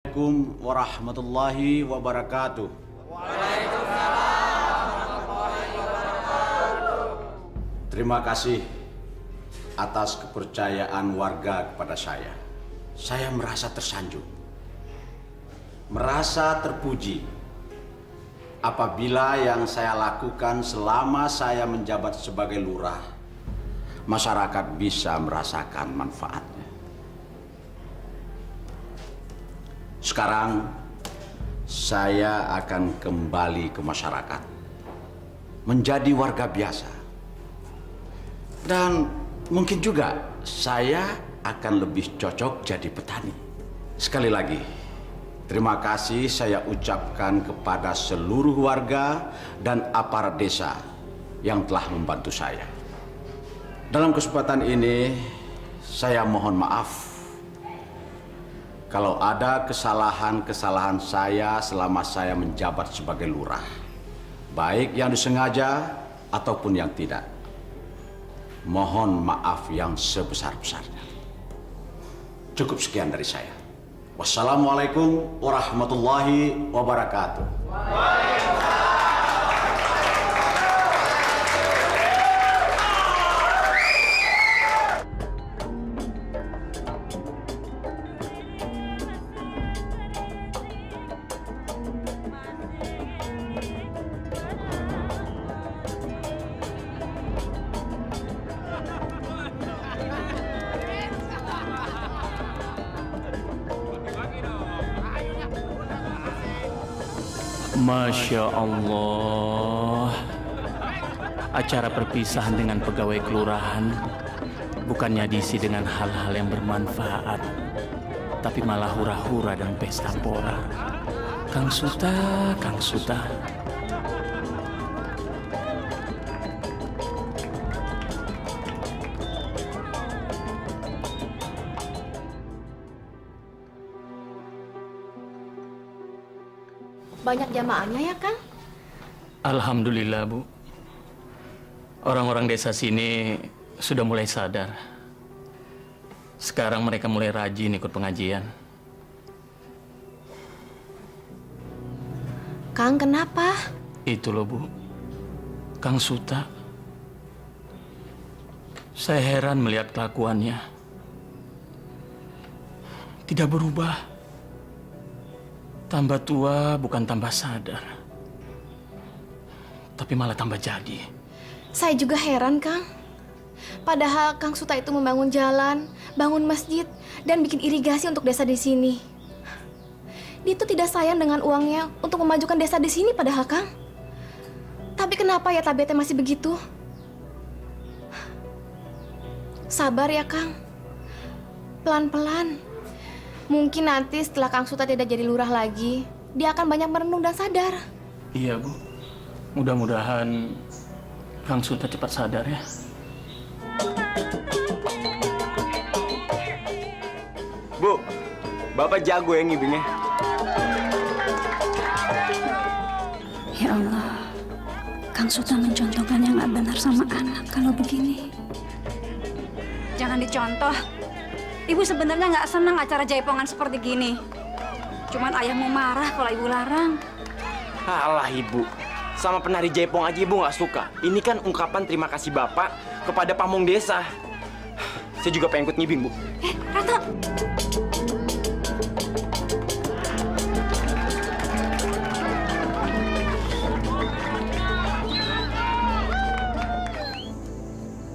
Assalamualaikum warahmatullahi wabarakatuh. Terima kasih atas kepercayaan warga kepada saya. Saya merasa tersanjung, merasa terpuji apabila yang saya lakukan selama saya menjabat sebagai lurah, masyarakat bisa merasakan manfaatnya. Sekarang saya akan kembali ke masyarakat, menjadi warga biasa. Dan mungkin juga saya akan lebih cocok jadi petani. Sekali lagi, terima kasih saya ucapkan kepada seluruh warga dan aparat desa yang telah membantu saya. Dalam kesempatan ini, saya mohon maaf kalau ada kesalahan-kesalahan saya selama saya menjabat sebagai lurah, baik yang disengaja ataupun yang tidak. Mohon maaf yang sebesar-besarnya. Cukup sekian dari saya. Wassalamualaikum warahmatullahi wabarakatuh. Masya Allah. Acara perpisahan dengan pegawai kelurahan bukannya diisi dengan hal-hal yang bermanfaat, tapi malah hura-hura dan pesta pora. Kang Suta, Kang Suta. Banyak jamaahnya ya, Kang? Alhamdulillah, Bu. Orang-orang desa sini sudah mulai sadar. Sekarang mereka mulai rajin ikut pengajian. Kang, kenapa? Itu loh, Bu. Kang Suta. Saya heran melihat kelakuannya. Tidak berubah. Tambah tua bukan tambah sadar, tapi malah tambah jadi. Saya juga heran, Kang. Padahal Kang Suta itu membangun jalan, bangun masjid, dan bikin irigasi untuk desa di sini. Dia itu tidak sayang dengan uangnya untuk memajukan desa di sini padahal, Kang. Tapi kenapa ya tabiatnya masih begitu? Sabar ya, Kang. Pelan-pelan. Mungkin nanti setelah Kang Suta tidak jadi lurah lagi, dia akan banyak merenung dan sadar. Iya, Bu. Mudah-mudahan Kang Suta cepat sadar ya. Bu, Bapak jago ya ngibingnya. Ya Allah, Kang Suta mencontohkan yang nggak benar sama anak kalau begini. Jangan dicontoh. Ibu sebenarnya nggak senang acara jaipongan seperti gini. Cuman ayahmu marah kalau ibu larang. Alah ibu, sama penari jaipong aja ibu nggak suka. Ini kan ungkapan terima kasih Bapak kepada pamong desa. Saya juga pengen ikut ngibing, Bu. Rata.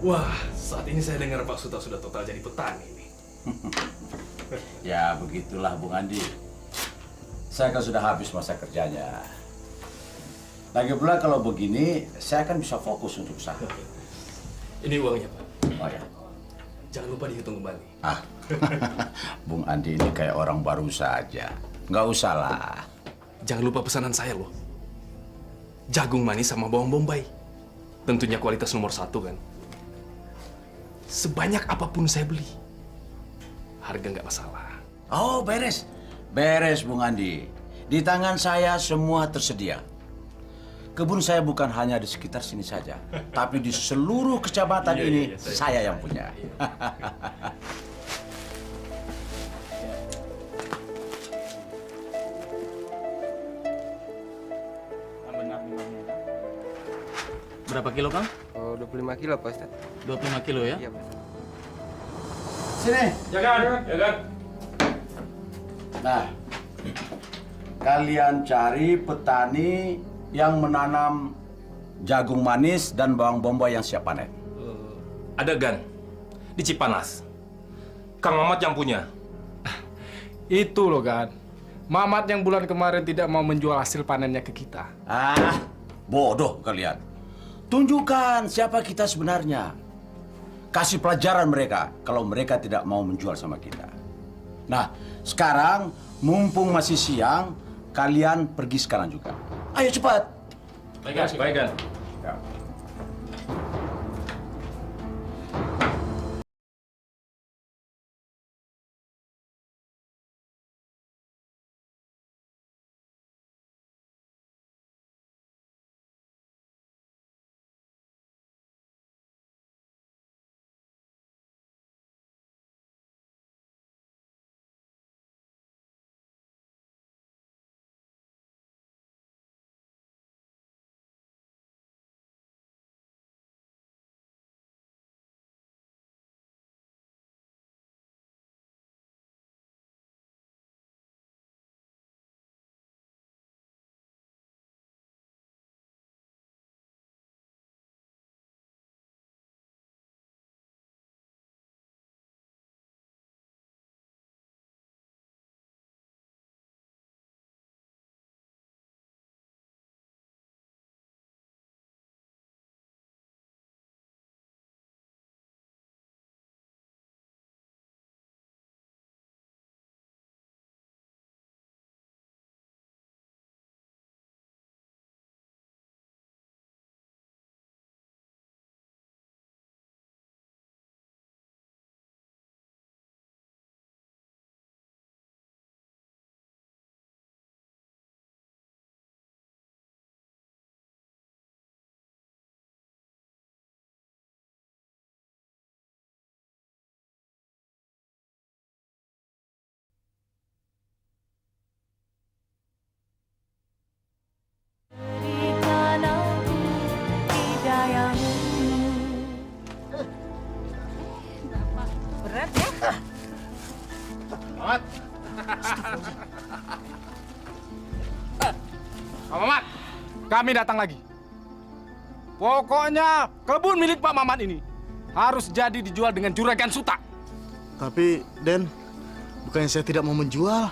Wah, saat ini saya dengar Pak Suta sudah total jadi petani nih. Ya begitulah Bung Andi. Saya kan sudah habis masa kerjanya. Lagi pula kalau begini, saya kan bisa fokus untuk usaha. Ini uangnya, Pak. Oh ya. Jangan lupa dihitung kembali. Ah, Bung Andi ini kayak orang baru saja. Nggak usah lah. Jangan lupa pesanan saya loh. Jagung manis sama bawang bombay. Tentunya kualitas nomor 1 kan. Sebanyak apapun saya beli, harga nggak masalah. Oh, beres. Beres, Bung Andi. Di tangan saya semua tersedia. Kebun saya bukan hanya di sekitar sini saja, tapi di seluruh kecamatan ini saya yang punya. Berapa kilo, Kang? Oh, 25 kilo, Pak Ustadz. 25 kilo ya? Iya, Pak Ustadz. Sini. Jagan. Nah, kalian cari petani yang menanam jagung manis dan bawang bombay yang siap panen. Ada Gan di Cipanas. Kang Mamat yang punya. Itu loh kan, Mamat yang bulan kemarin tidak mau menjual hasil panennya ke kita. Ah, bodoh kalian. Tunjukkan siapa kita sebenarnya. Kasih pelajaran mereka kalau mereka tidak mau menjual sama kita. Nah, sekarang mumpung masih siang, kalian pergi sekarang juga. Ayo cepat. Baik, Gan. Pak Mamat, kami datang lagi. Pokoknya kebun milik Pak Mamat ini harus jadi dijual dengan juragan Suta. Tapi, Den, bukannya saya tidak mau menjual.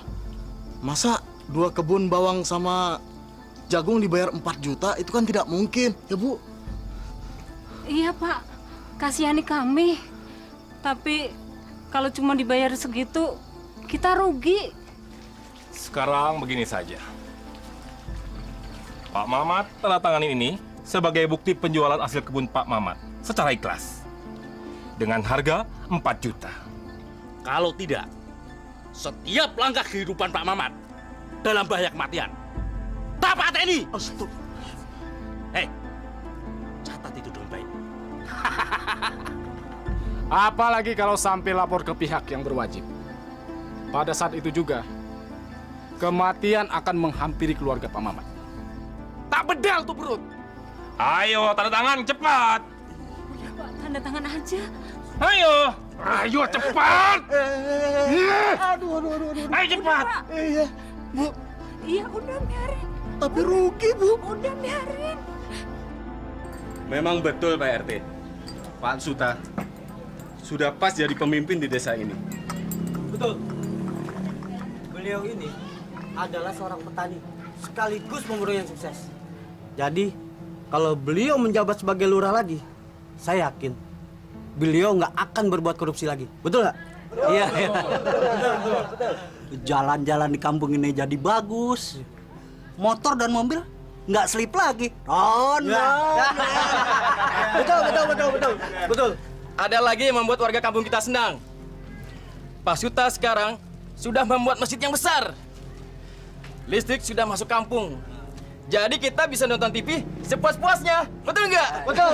Masa 2 kebun bawang sama jagung dibayar 4 juta? Itu kan tidak mungkin, ya Bu? Iya, Pak. Kasihani kami. Tapi kalau cuma dibayar segitu, kita rugi. Sekarang begini saja. Pak Mamat tanda tanganin ini sebagai bukti penjualan hasil kebun Pak Mamat secara ikhlas. Dengan harga 4 juta. Kalau tidak, setiap langkah kehidupan Pak Mamat dalam bahaya kematian. Tapak TNI! Hei, catat itu dengan baik. Apalagi kalau sampai lapor ke pihak yang berwajib. Pada saat itu juga, kematian akan menghampiri keluarga Pak Mamat. Tak bedal tuh perut. Ayo, tanda tangan, cepat. Ya, Pak, tanda tangan aja. Ayo. Ayo cepat. Aduh. Ayo cepat. Iya, Bu. Iya, udah biarin. Tapi rugi, Bu. Udah biarin. Memang betul, Pak RT. Pak Suta sudah pas jadi pemimpin di desa ini. Betul. Beliau ini adalah seorang petani sekaligus pemurung yang sukses. Jadi, kalau beliau menjabat sebagai lurah lagi, saya yakin beliau nggak akan berbuat korupsi lagi. Betul nggak? Iya. Betul. Jalan-jalan di kampung ini jadi bagus. Motor dan mobil nggak selip lagi. Betul. Ada lagi yang membuat warga kampung kita senang. Pak Suta sekarang sudah membuat masjid yang besar. Listrik sudah masuk kampung. Jadi kita bisa nonton TV sepuas-puasnya. Betul nggak? Betul.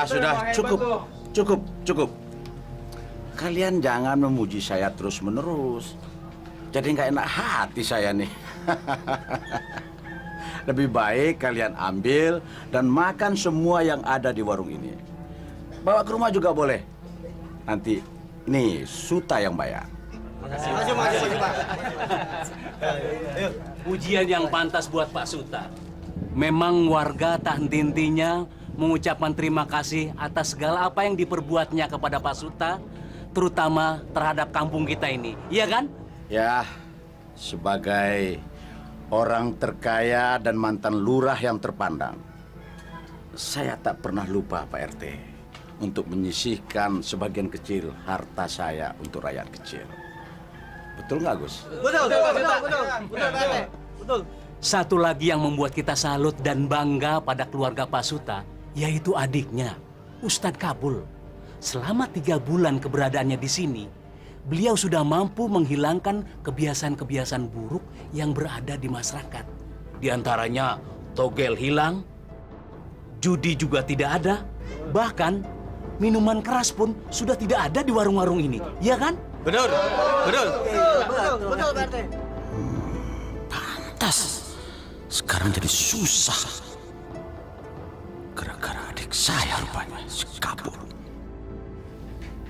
Sudah, cukup. Kalian jangan memuji saya terus-menerus. Jadi nggak enak hati saya nih. Lebih baik kalian ambil dan makan semua yang ada di warung ini. Bawa ke rumah juga boleh. Nanti, nih, Suta yang bayar. Makasih, Pak. Pujian yang pantas buat Pak Suta. Memang warga tak henti-hentinya mengucapkan terima kasih atas segala apa yang diperbuatnya kepada Pak Suta, terutama terhadap kampung kita ini. Iya kan? Ya, sebagai orang terkaya dan mantan lurah yang terpandang, saya tak pernah lupa Pak RT untuk menyisihkan sebagian kecil harta saya untuk rakyat kecil. Betul nggak, Gus? Betul, Pak RT. Betul. Satu lagi yang membuat kita salut dan bangga pada keluarga Pak Suta, yaitu adiknya, Ustadz Kabul. Selama 3 bulan keberadaannya di sini, beliau sudah mampu menghilangkan kebiasaan-kebiasaan buruk yang berada di masyarakat. Di antaranya, togel hilang, judi juga tidak ada, bahkan minuman keras pun sudah tidak ada di warung-warung ini. Iya kan? Betul. Betul, Pak RT. Pantas. Sekarang jadi susah. Gara-gara adik saya rupanya kabur.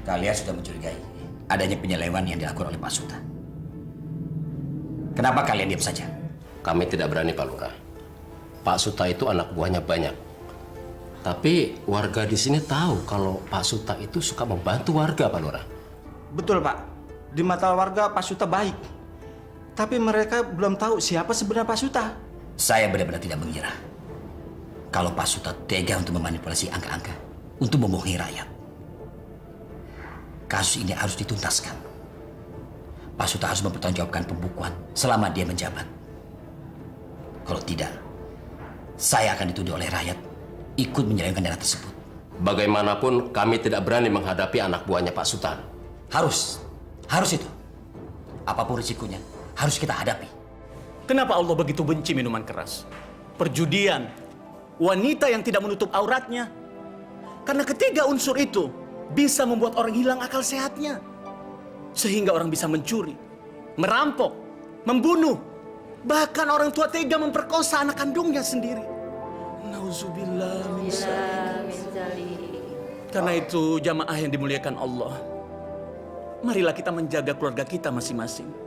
Kalian sudah mencurigai adanya penyelewan yang dilakukan oleh Pak Suta. Kenapa kalian diam saja? Kami tidak berani, Pak Lurah. Pak Suta itu anak buahnya banyak. Tapi warga di sini tahu kalau Pak Suta itu suka membantu warga, Pak Lurah. Betul, Pak. Di mata warga Pak Suta baik. Tapi mereka belum tahu siapa sebenarnya Pak Suta. Saya benar-benar tidak mengira kalau Pak Suta tega untuk memanipulasi angka-angka untuk membohongi rakyat. Kasus ini harus dituntaskan. Pak Suta harus mempertanggungjawabkan pembukuan selama dia menjabat. Kalau tidak, saya akan dituduh oleh rakyat ikut menyelewengkan dana tersebut. Bagaimanapun kami tidak berani menghadapi anak buahnya Pak Suta. Harus itu. Apapun risikonya, harus kita hadapi. Kenapa Allah begitu benci minuman keras? Perjudian, wanita yang tidak menutup auratnya. Karena ketiga unsur itu bisa membuat orang hilang akal sehatnya. Sehingga orang bisa mencuri, merampok, membunuh. Bahkan orang tua tega memperkosa anak kandungnya sendiri. Nauzubillah min dzalik. Karena itu jamaah yang dimuliakan Allah, marilah kita menjaga keluarga kita masing-masing.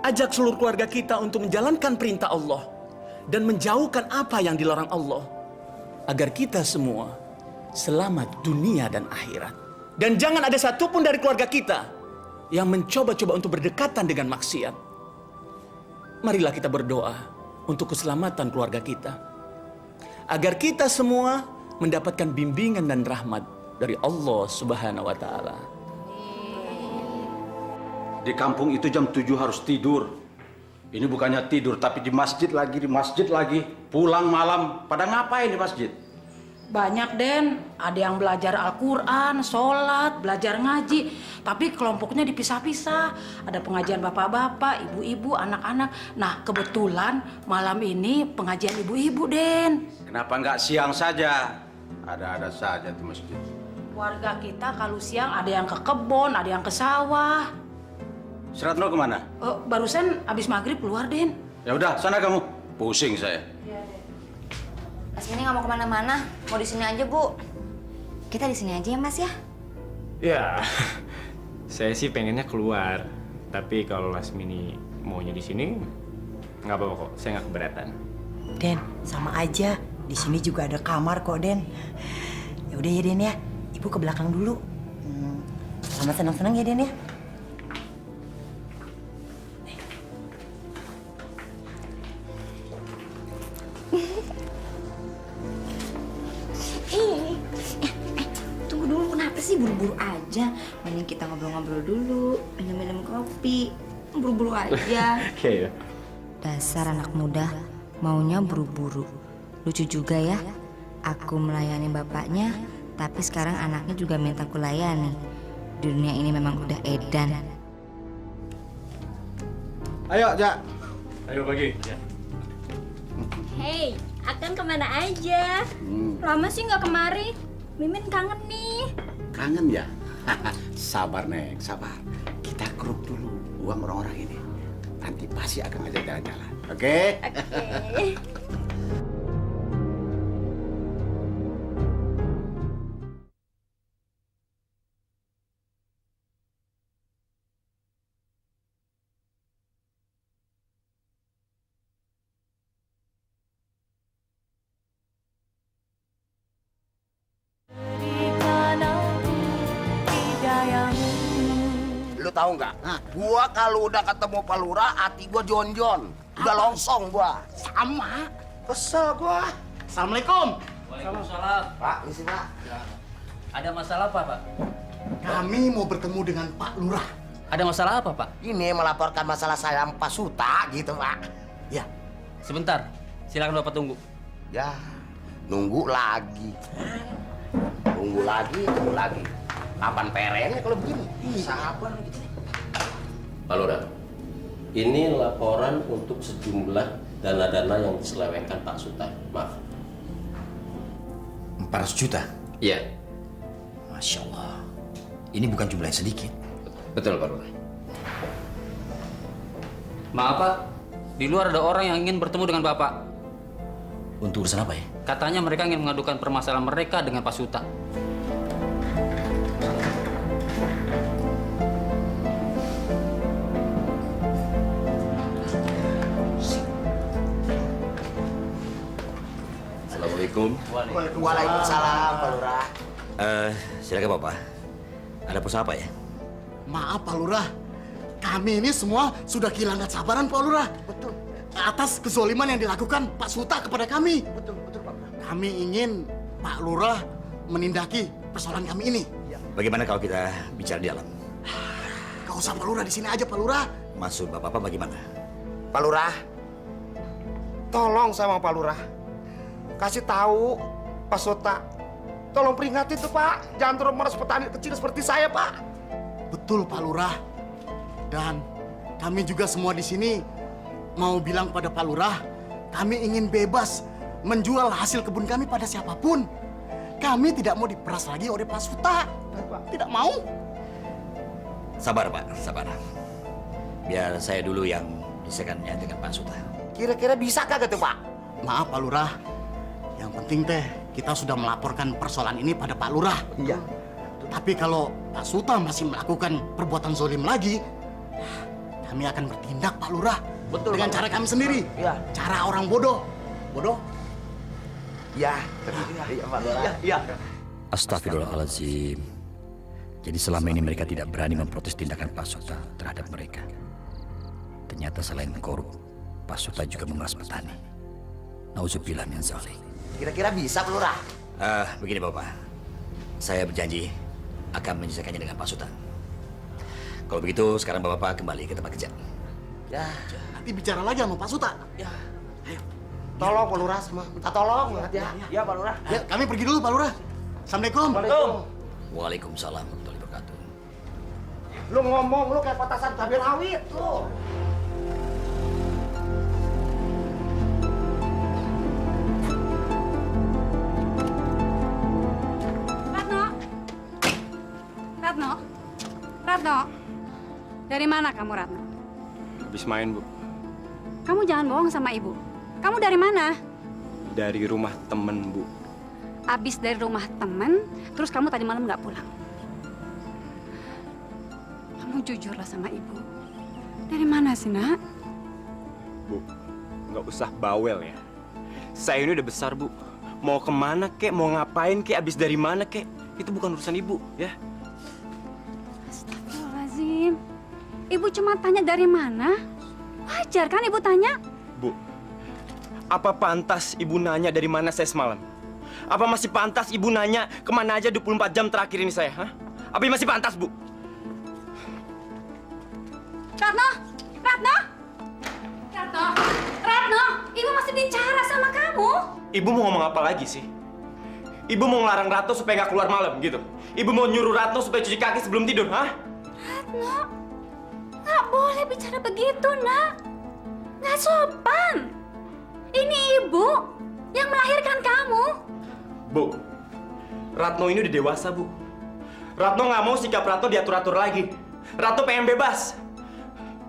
Ajak seluruh keluarga kita untuk menjalankan perintah Allah dan menjauhkan apa yang dilarang Allah, agar kita semua selamat dunia dan akhirat. Dan jangan ada satupun dari keluarga kita yang mencoba-coba untuk berdekatan dengan maksiat. Marilah kita berdoa untuk keselamatan keluarga kita, agar kita semua mendapatkan bimbingan dan rahmat dari Allah Subhanahu wa Ta'ala. Di kampung itu jam 7 harus tidur. Ini bukannya tidur, tapi di masjid lagi. Pulang malam, pada ngapain di masjid? Banyak, Den. Ada yang belajar Al-Quran, sholat, belajar ngaji. Tapi kelompoknya dipisah-pisah. Ada pengajian bapak-bapak, ibu-ibu, anak-anak. Nah, kebetulan malam ini pengajian ibu-ibu, Den. Kenapa nggak siang saja? Ada-ada saja di masjid. Warga kita kalau siang ada yang ke kebun, ada yang ke sawah. Seratno kemana? Barusan abis maghrib keluar, Den. Ya udah, sana kamu. Pusing saya. Lasmini nggak mau kemana-mana, mau di sini aja, Bu. Kita di sini aja ya, Mas ya? Ya, saya sih pengennya keluar. Tapi kalau Lasmini maunya di sini, nggak apa-apa kok. Saya nggak keberatan. Den, sama aja. Di sini juga ada kamar kok, Den. Ya udah ya, Den ya. Ibu ke belakang dulu. Sama senang-senang ya, Den ya. Tunggu dulu, kenapa sih buru-buru aja? Mending kita ngobrol-ngobrol dulu, minum-minum kopi. Buru-buru aja. Oke ya. Dasar anak muda, maunya buru-buru. Lucu juga ya, aku melayani bapaknya, tapi sekarang anaknya juga minta aku layani. Dunia ini memang udah edan. Ayo, Jak. Ayo pagi. Hei, Akan kemana aja? Lama sih nggak kemari. Mimin kangen nih. Kangen ya? Sabar, Neng, sabar. Kita keruk dulu uang orang-orang ini. nanti pasti akan ngajak jalan-jalan. Oke? Oke. Lu tahu nggak? Gua kalau udah ketemu Pak Lurah, hati gua jonjon. Udah longsong gua. Sama. Kesel gua. Assalamualaikum. Waalaikumsalam. Pak, misi Pak. Ada masalah apa, Pak? Kami mau bertemu dengan Pak Lurah. Ada masalah apa, Pak? Ini melaporkan masalah saya sama Pak Suta gitu, Pak. Ya. Sebentar. Silakan Bapak tunggu. Ya, nunggu lagi. Tunggu lagi. Kapan perennya kalau begini? Sabar gitu. Pak Lurah, ini laporan untuk sejumlah dana-dana yang diselewengkan Pak Suta. Maaf. 400 juta? Iya. Masya Allah. Ini bukan jumlah yang sedikit. Betul, Pak Lurah. Maaf, Pak. Di luar ada orang yang ingin bertemu dengan Bapak. Untuk urusan apa ya? Katanya mereka ingin mengadukan permasalahan mereka dengan Pak Suta. Assalamualaikum. Waalaikumsalam, Pak Lurah. Silakan Bapak. Ada pesan apa ya? Maaf Pak Lurah, kami ini semua sudah kehilangan sabaran Pak Lurah. Betul. Atas kezoliman yang dilakukan Pak Suta kepada kami. Betul Pak. Kami ingin Pak Lurah menindaki persoalan kami ini. Bagaimana kalau kita bicara di dalam? Gak usah Pak Lurah, di sini aja Pak Lurah. Maksud Bapak bagaimana? Pak Lurah, tolong sama Pak Lurah. Kasih tahu Pak Suta. Tolong peringatin tuh Pak. Jangan terus meres petani kecil seperti saya Pak. Betul Pak Lurah. Dan kami juga semua di sini mau bilang pada Pak Lurah, kami ingin bebas menjual hasil kebun kami pada siapapun. Kami tidak mau diperas lagi oleh Pak Suta. Tidak mau. Sabar Pak, sabar. Biar saya dulu yang bicarakannya dengan Pak Suta. Kira-kira bisa kagak tuh Pak? Maaf Pak Lurah. Yang penting teh kita sudah melaporkan persoalan ini pada Pak Lurah. Iya. Tapi kalau Pak Suta masih melakukan perbuatan zolim lagi, kami akan bertindak Pak Lurah. Betul. Dengan cara kami sendiri. Iya. Cara orang bodoh. Bodoh? Iya. Iya Pak Lurah. Iya. Astagfirullahaladzim. Jadi selama ini mereka tidak berani memprotes tindakan Pak Suta terhadap mereka. Ternyata selain korup, Pak Suta juga memeras petani. Nauzubillah min dzalik. Kira-kira bisa Pak Lurah? Begini Bapak. Saya berjanji akan menyelesaikannya dengan Pak Suta. Kalau begitu sekarang Bapak kembali ke tempat kerja. Ya. Nanti bicara lagi sama Pak Suta. Ya. Ayo. Tolong Pak Lurah semua. Minta tolong banget ya. Iya Pak Lurah. Ya, kami pergi dulu Pak Lurah. Assalamualaikum. Waalaikumsalam warahmatullahi wabarakatuh. Lu ngomong lu kayak petasan cabai rawit lu. Ratno, dari mana kamu Ratno? Habis main, Bu. Kamu jangan bohong sama ibu. Kamu dari mana? Dari rumah temen, Bu. Abis dari rumah temen, terus kamu tadi malam nggak pulang. Kamu jujurlah sama ibu. Dari mana sih, Nak? Bu, nggak usah bawel ya. Saya ini udah besar, Bu. Mau kemana kek, mau ngapain kek, abis dari mana kek, itu bukan urusan ibu, ya. Astagfirullahaladzim. Ibu cuma tanya dari mana? Wajar kan ibu tanya? Bu, apa pantas ibu nanya dari mana saya semalam? Apa masih pantas ibu nanya kemana aja 24 jam terakhir ini saya? Hah? Apa masih pantas, Bu? Ratno! Ratno! Ratno! Ratno! Ibu masih bicara sama kamu. Ibu mau ngomong apa lagi sih? Ibu mau ngelarang Ratno supaya nggak keluar malam gitu? Ibu mau nyuruh Ratno supaya cuci kaki sebelum tidur, hah? Ratno, nggak boleh bicara begitu, Nak. Nggak sopan. Ini ibu yang melahirkan kamu. Bu, Ratno ini udah dewasa, Bu. Ratno nggak mau sikap Ratno diatur-atur lagi. Ratno pengen bebas.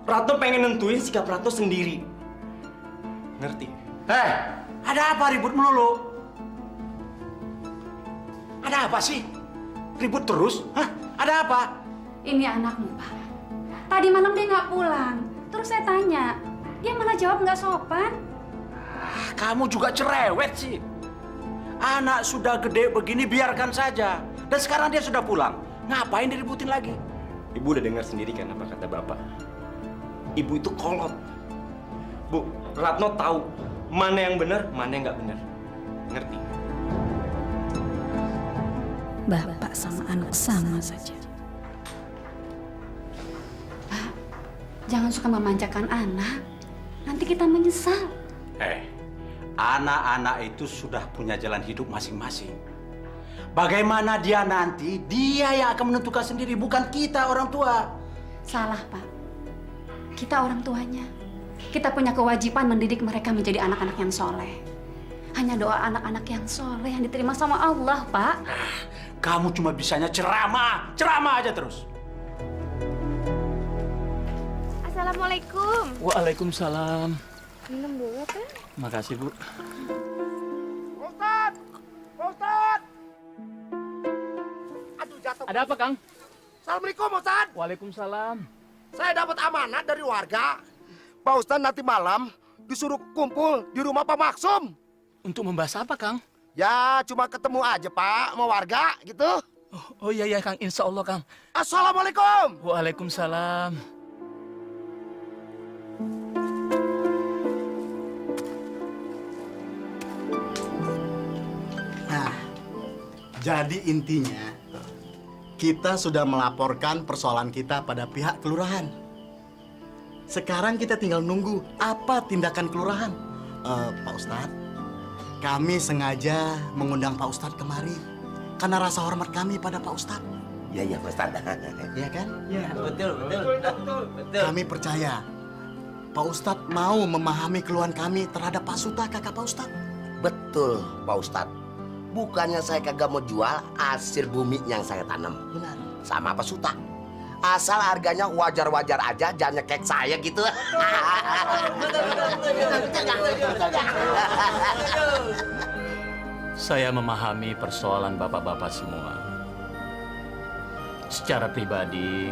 Ratno pengen nentuin sikap Ratno sendiri. Ngerti? Hei, ada apa ribut melulu? Ada apa sih? Ribut terus? Hah? Ada apa? Ini anakmu, Pak. Tadi malam dia nggak pulang. Terus saya tanya, dia malah jawab nggak sopan. Kamu juga cerewet sih. Anak sudah gede begini biarkan saja. Dan sekarang dia sudah pulang. Ngapain diributin lagi? Ibu udah dengar sendiri kan apa kata Bapak? Ibu itu kolot. Bu, Ratno tahu mana yang benar, mana yang nggak benar. Ngerti? Bapak sama anak sama saja. Pak, jangan suka memanjakan anak. Nanti kita menyesal. Anak-anak itu sudah punya jalan hidup masing-masing. Bagaimana dia nanti, dia yang akan menentukan sendiri, bukan kita orang tua. Salah, Pak. Kita orang tuanya. Kita punya kewajiban mendidik mereka menjadi anak-anak yang soleh. Hanya doa anak-anak yang soleh yang diterima sama Allah, Pak. Kamu cuma bisanya ceramah aja terus. Assalamualaikum. Waalaikumsalam. Minum dulu, kan? Makasih, Bu. Ustad! Ustad! Aduh, jatuh. Ada apa, Kang? Assalamualaikum, Ustad. Waalaikumsalam. Saya dapat amanat dari warga. Pak Ustad nanti malam disuruh kumpul di rumah Pak Maksum. Untuk membahas apa, Kang? Ya, cuma ketemu aja, Pak, sama warga, gitu. Oh iya, Kang. Insya Allah, Kang. Assalamualaikum. Waalaikumsalam. Nah, jadi intinya kita sudah melaporkan persoalan kita pada pihak kelurahan. Sekarang kita tinggal nunggu apa tindakan kelurahan. Pak Ustadz, kami sengaja mengundang Pak Ustadz kemari karena rasa hormat kami pada Pak Ustadz. Iya, Pak Ustadz. Iya kan? Iya, betul. Kami percaya Pak Ustadz mau memahami keluhan kami terhadap Pak Suta, kakak Pak Ustadz. Betul, Pak Ustadz. Bukannya saya kagak mau jual hasil bumi yang saya tanam. Benar. Sama Pak Suta. Asal harganya wajar-wajar aja, jangan nyekek saya gitu. Saya memahami persoalan bapak-bapak semua. Secara pribadi,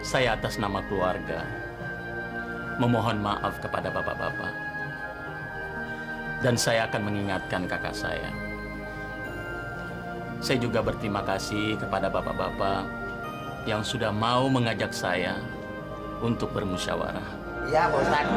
saya atas nama keluarga memohon maaf kepada bapak-bapak. Dan saya akan mengingatkan kakak saya. Saya juga berterima kasih kepada bapak-bapak yang sudah mau mengajak saya untuk bermusyawarah. Iya, Pak Ustadz.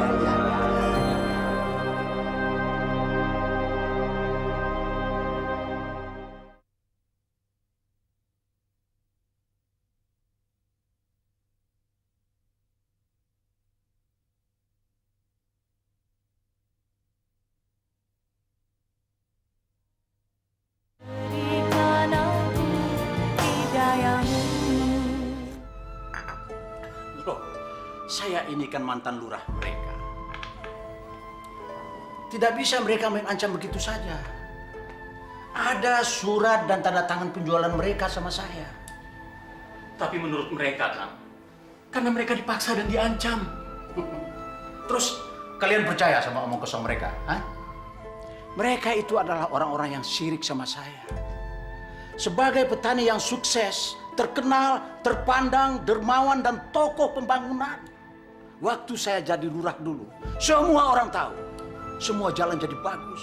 Loh, saya ini kan mantan lurah mereka. Tidak bisa mereka mengancam begitu saja. Ada surat dan tanda tangan penjualan mereka sama saya. Tapi menurut mereka, Kang, karena mereka dipaksa dan diancam. Terus kalian percaya sama omong kosong mereka? Hah? Mereka itu adalah orang-orang yang syirik sama saya. Sebagai petani yang sukses, terkenal, terpandang, dermawan, dan tokoh pembangunan. Waktu saya jadi lurah dulu, semua orang tahu. Semua jalan jadi bagus.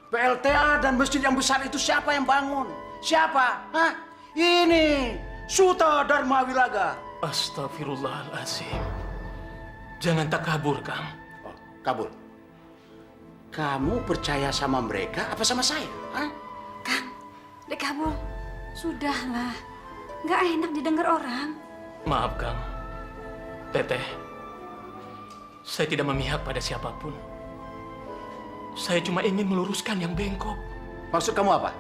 PLTA dan masjid yang besar itu siapa yang bangun? Siapa? Hah? Ini Suta Dharma Wilaga. Astagfirullahaladzim. Jangan takabur, Kang. Oh, kabur. Kamu percaya sama mereka apa sama saya? Hah? Dek Kabul, sudahlah. Nggak enak didengar orang. Maaf, Kang. Teteh, saya tidak memihak pada siapapun. Saya cuma ingin meluruskan yang bengkok. Maksud kamu apa?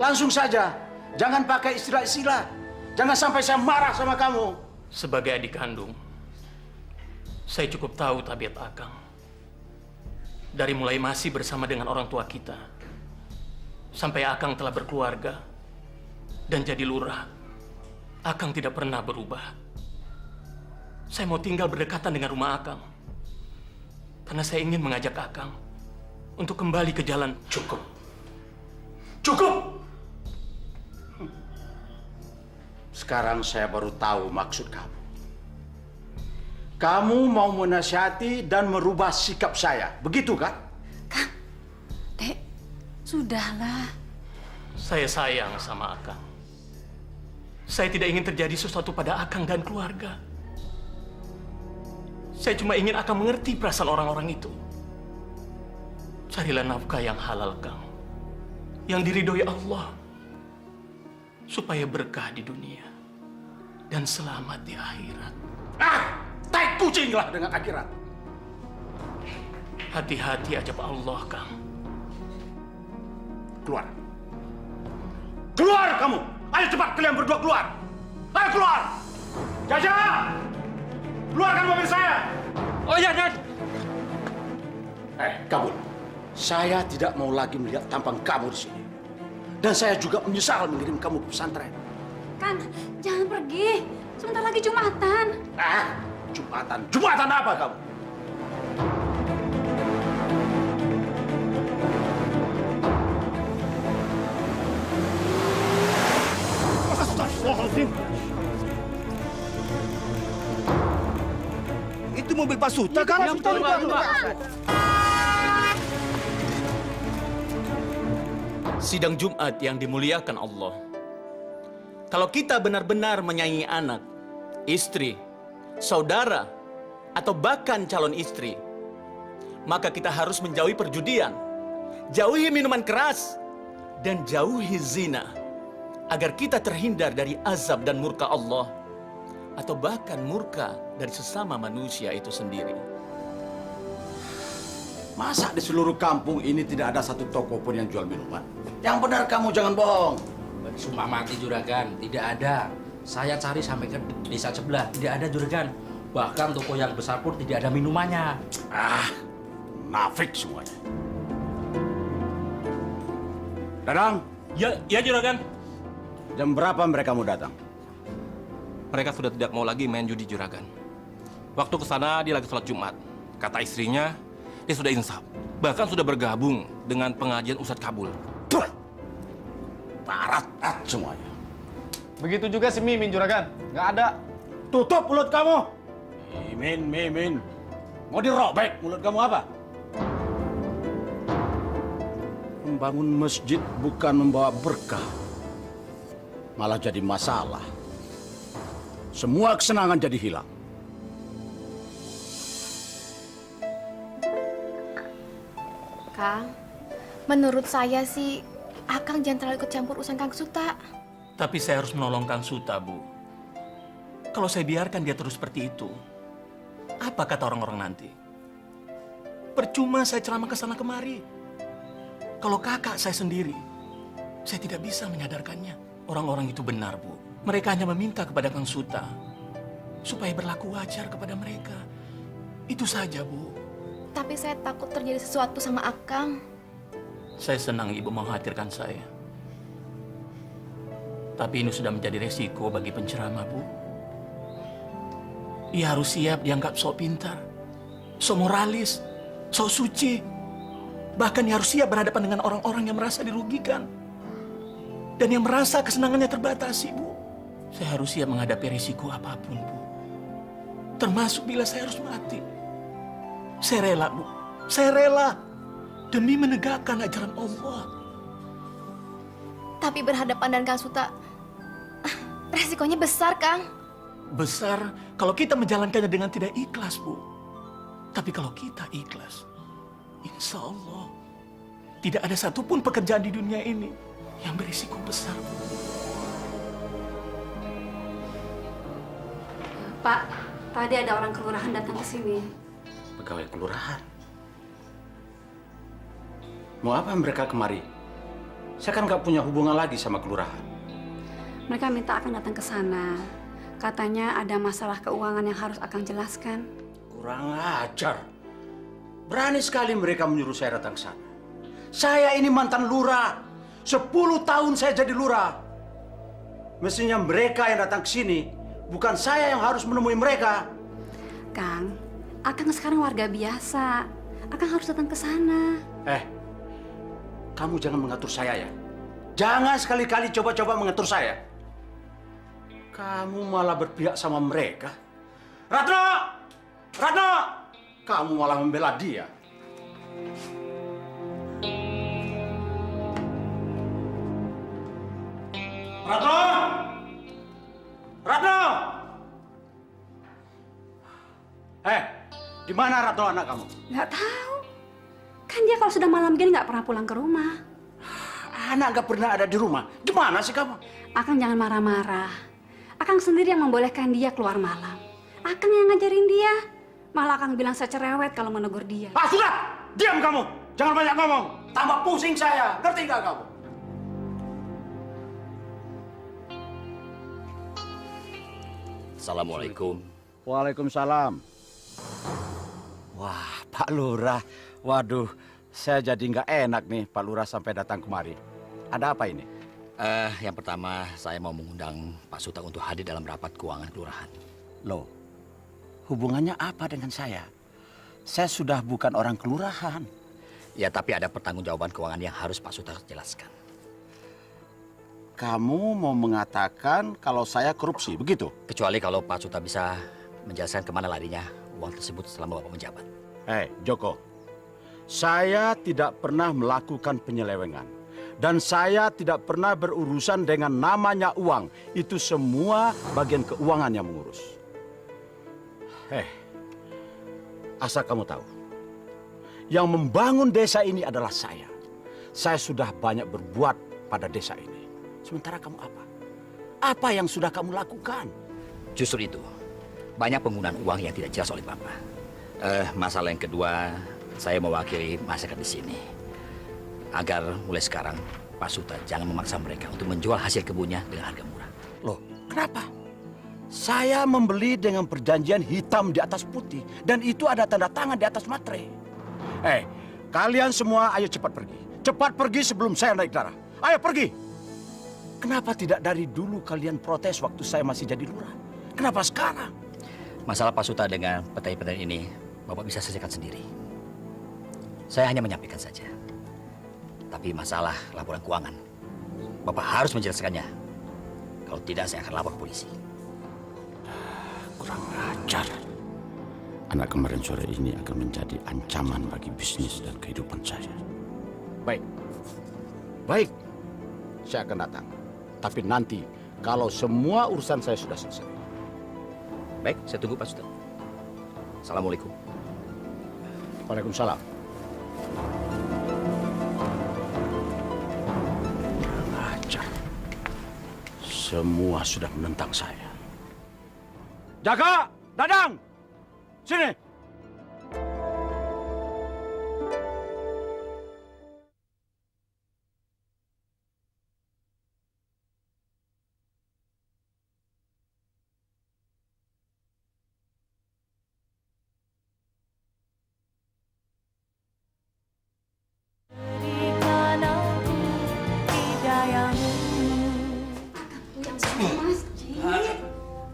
Langsung saja. Jangan pakai istilah-istilah. Jangan sampai saya marah sama kamu. Sebagai adik kandung, saya cukup tahu tabiat Akang. Dari mulai masih bersama dengan orang tua kita, sampai Akang telah berkeluarga dan jadi lurah, Akang tidak pernah berubah. Saya mau tinggal berdekatan dengan rumah Akang. Karena saya ingin mengajak Akang untuk kembali ke jalan. Cukup. Cukup! Sekarang saya baru tahu maksud kamu. Kamu mau menasihati dan merubah sikap saya, begitu kan? Dek, sudahlah. Saya sayang sama Akang. Saya tidak ingin terjadi sesuatu pada Akang dan keluarga. Saya cuma ingin Akang mengerti perasaan orang-orang itu. Carilah nafkah yang halal, Kang. Yang diridhoi Allah. Supaya berkah di dunia. Dan selamat di akhirat. Tai kucinglah dengan akhirat. Hati-hati aja Pak Allah, Kang. Keluar. Keluar kamu! Ayo cepat kalian berdua keluar! Ayo keluar! Jaja! Keluarkan mobil saya! Oh ya, Dan. Kabul. Saya tidak mau lagi melihat tampang kamu di sini. Dan saya juga menyesal mengirim kamu ke pesantren. Kang, jangan pergi. Sebentar lagi Jumatan. Jumatan? Jumatan apa kamu? Astagfirullahaladzim. Itu mobil Pak Suta kan? Yang betul, Pak. Sidang Jumat yang dimuliakan Allah. Kalau kita benar-benar menyayangi anak, istri, saudara, atau bahkan calon istri, maka kita harus menjauhi perjudian, jauhi minuman keras, dan jauhi zina, agar kita terhindar dari azab dan murka Allah, atau bahkan murka dari sesama manusia itu sendiri. Masa di seluruh kampung ini tidak ada satu toko pun yang jual minuman? Yang benar kamu jangan bohong. Sumpah mati juragan, tidak ada. Saya cari sampai ke desa sebelah, tidak ada juragan. Bahkan toko yang besar pun tidak ada minumannya. Nafik semuanya. Dadang. Ya juragan. Jam berapa mereka mau datang? Mereka sudah tidak mau lagi main judi juragan. Waktu ke sana dia lagi sholat Jumat. Kata istrinya, dia sudah insaf. Bahkan sudah bergabung dengan pengajian Ustadz Kabul. Parat semuanya. Begitu juga si Mimin juragan, nggak ada. Tutup mulut kamu. Mimin. Mau dirobek mulut kamu apa? Membangun masjid bukan membawa berkah. Malah jadi masalah. Semua kesenangan jadi hilang. Kang, menurut saya sih, Akang jangan terlalu ikut campur urusan Kang Suta. Tapi saya harus menolong Kang Suta, Bu. Kalau saya biarkan dia terus seperti itu, apa kata orang-orang nanti? Percuma saya ceramah ke sana kemari. Kalau kakak saya sendiri, saya tidak bisa menyadarkannya. Orang-orang itu benar, Bu. Mereka hanya meminta kepada Kang Suta supaya berlaku wajar kepada mereka. Itu saja, Bu. Tapi saya takut terjadi sesuatu sama Akang. Saya senang Ibu mengkhawatirkan saya. Tapi ini sudah menjadi resiko bagi penceramah, Bu. Ia harus siap dianggap sok pintar, sok moralis, sok suci. Bahkan ia harus siap berhadapan dengan orang-orang yang merasa dirugikan. Dan yang merasa kesenangannya terbatasi, Bu. Saya harus siap menghadapi risiko apapun, Bu. Termasuk bila saya harus mati. Saya rela, Bu. Saya rela. Demi menegakkan ajaran Allah. Tapi berhadapan dengan Kang Suta, resikonya besar, Kang. Besar kalau kita menjalankannya dengan tidak ikhlas, Bu. Tapi kalau kita ikhlas, insya Allah tidak ada satupun pekerjaan di dunia ini yang berisiko besar, Bu. Pak, tadi ada orang kelurahan datang ke sini. Pegawai kelurahan? Mau apa mereka kemari? Saya kan nggak punya hubungan lagi sama kelurahan. Mereka minta Akang datang ke sana. Katanya ada masalah keuangan yang harus Akang jelaskan. Kurang ajar. Berani sekali mereka menyuruh saya datang ke sana. Saya ini mantan lurah. 10 tahun saya jadi lurah. Mestinya mereka yang datang ke sini. Bukan saya yang harus menemui mereka. Kang. Akang sekarang warga biasa. Akang harus datang ke sana. Kamu jangan mengatur saya ya. Jangan sekali-kali coba-coba mengatur saya. Kamu malah berpihak sama mereka. Ratno! Ratno! Kamu malah membela dia. Ratno! Ratno! Di mana Ratno anak kamu? Nggak tahu. Kan dia kalau sudah malam gini nggak pernah pulang ke rumah. Anak nggak pernah ada di rumah. Gimana sih kamu? Akang jangan marah-marah. Akang sendiri yang membolehkan dia keluar malam. Akang yang ngajarin dia. Malah Akang bilang saya cerewet kalau menegur dia. Sudah! Diam kamu! Jangan banyak ngomong. Tambah pusing saya. Ngerti nggak kamu? Assalamualaikum. Waalaikumsalam. Wah, Pak Lurah. Waduh, saya jadi nggak enak nih Pak Lurah sampai datang kemari. Ada apa ini? Yang pertama, saya mau mengundang Pak Suta untuk hadir dalam rapat keuangan kelurahan. Loh, hubungannya apa dengan saya? Saya sudah bukan orang kelurahan. Ya, tapi ada pertanggungjawaban keuangan yang harus Pak Suta jelaskan. Kamu mau mengatakan kalau saya korupsi, begitu? Kecuali kalau Pak Suta bisa menjelaskan kemana larinya uang tersebut selama Bapak menjabat. Joko, saya tidak pernah melakukan penyelewengan. Dan saya tidak pernah berurusan dengan namanya uang. Itu semua bagian keuangan yang mengurus. Asal kamu tahu, yang membangun desa ini adalah saya. Saya sudah banyak berbuat pada desa ini. Sementara kamu apa? Apa yang sudah kamu lakukan? Justru itu, banyak penggunaan uang yang tidak jelas oleh Bapak. Masalah yang kedua, saya mewakili masyarakat di sini. Agar mulai sekarang, Pak Suta jangan memaksa mereka untuk menjual hasil kebunnya dengan harga murah. Loh, kenapa? Saya membeli dengan perjanjian hitam di atas putih. Dan itu ada tanda tangan di atas materai. Kalian semua ayo cepat pergi. Cepat pergi sebelum saya naik darah. Ayo pergi! Kenapa tidak dari dulu kalian protes waktu saya masih jadi lurah? Kenapa sekarang? Masalah Pak Suta dengan petani-petani ini, Bapak bisa selesaikan sendiri. Saya hanya menyampaikan saja. Tapi masalah laporan keuangan, Bapak harus menjelaskannya. Kalau tidak, saya akan lapor polisi. Kurang ajar. Anak kemarin sore ini akan menjadi ancaman bagi bisnis dan kehidupan saya. Baik. Baik. Saya akan datang. Tapi nanti kalau semua urusan saya sudah selesai. Baik, saya tunggu Pak Suta. Assalamualaikum. Waalaikumsalam. Ajar. Semua sudah menentang saya. Jaga! Dadang! Sini!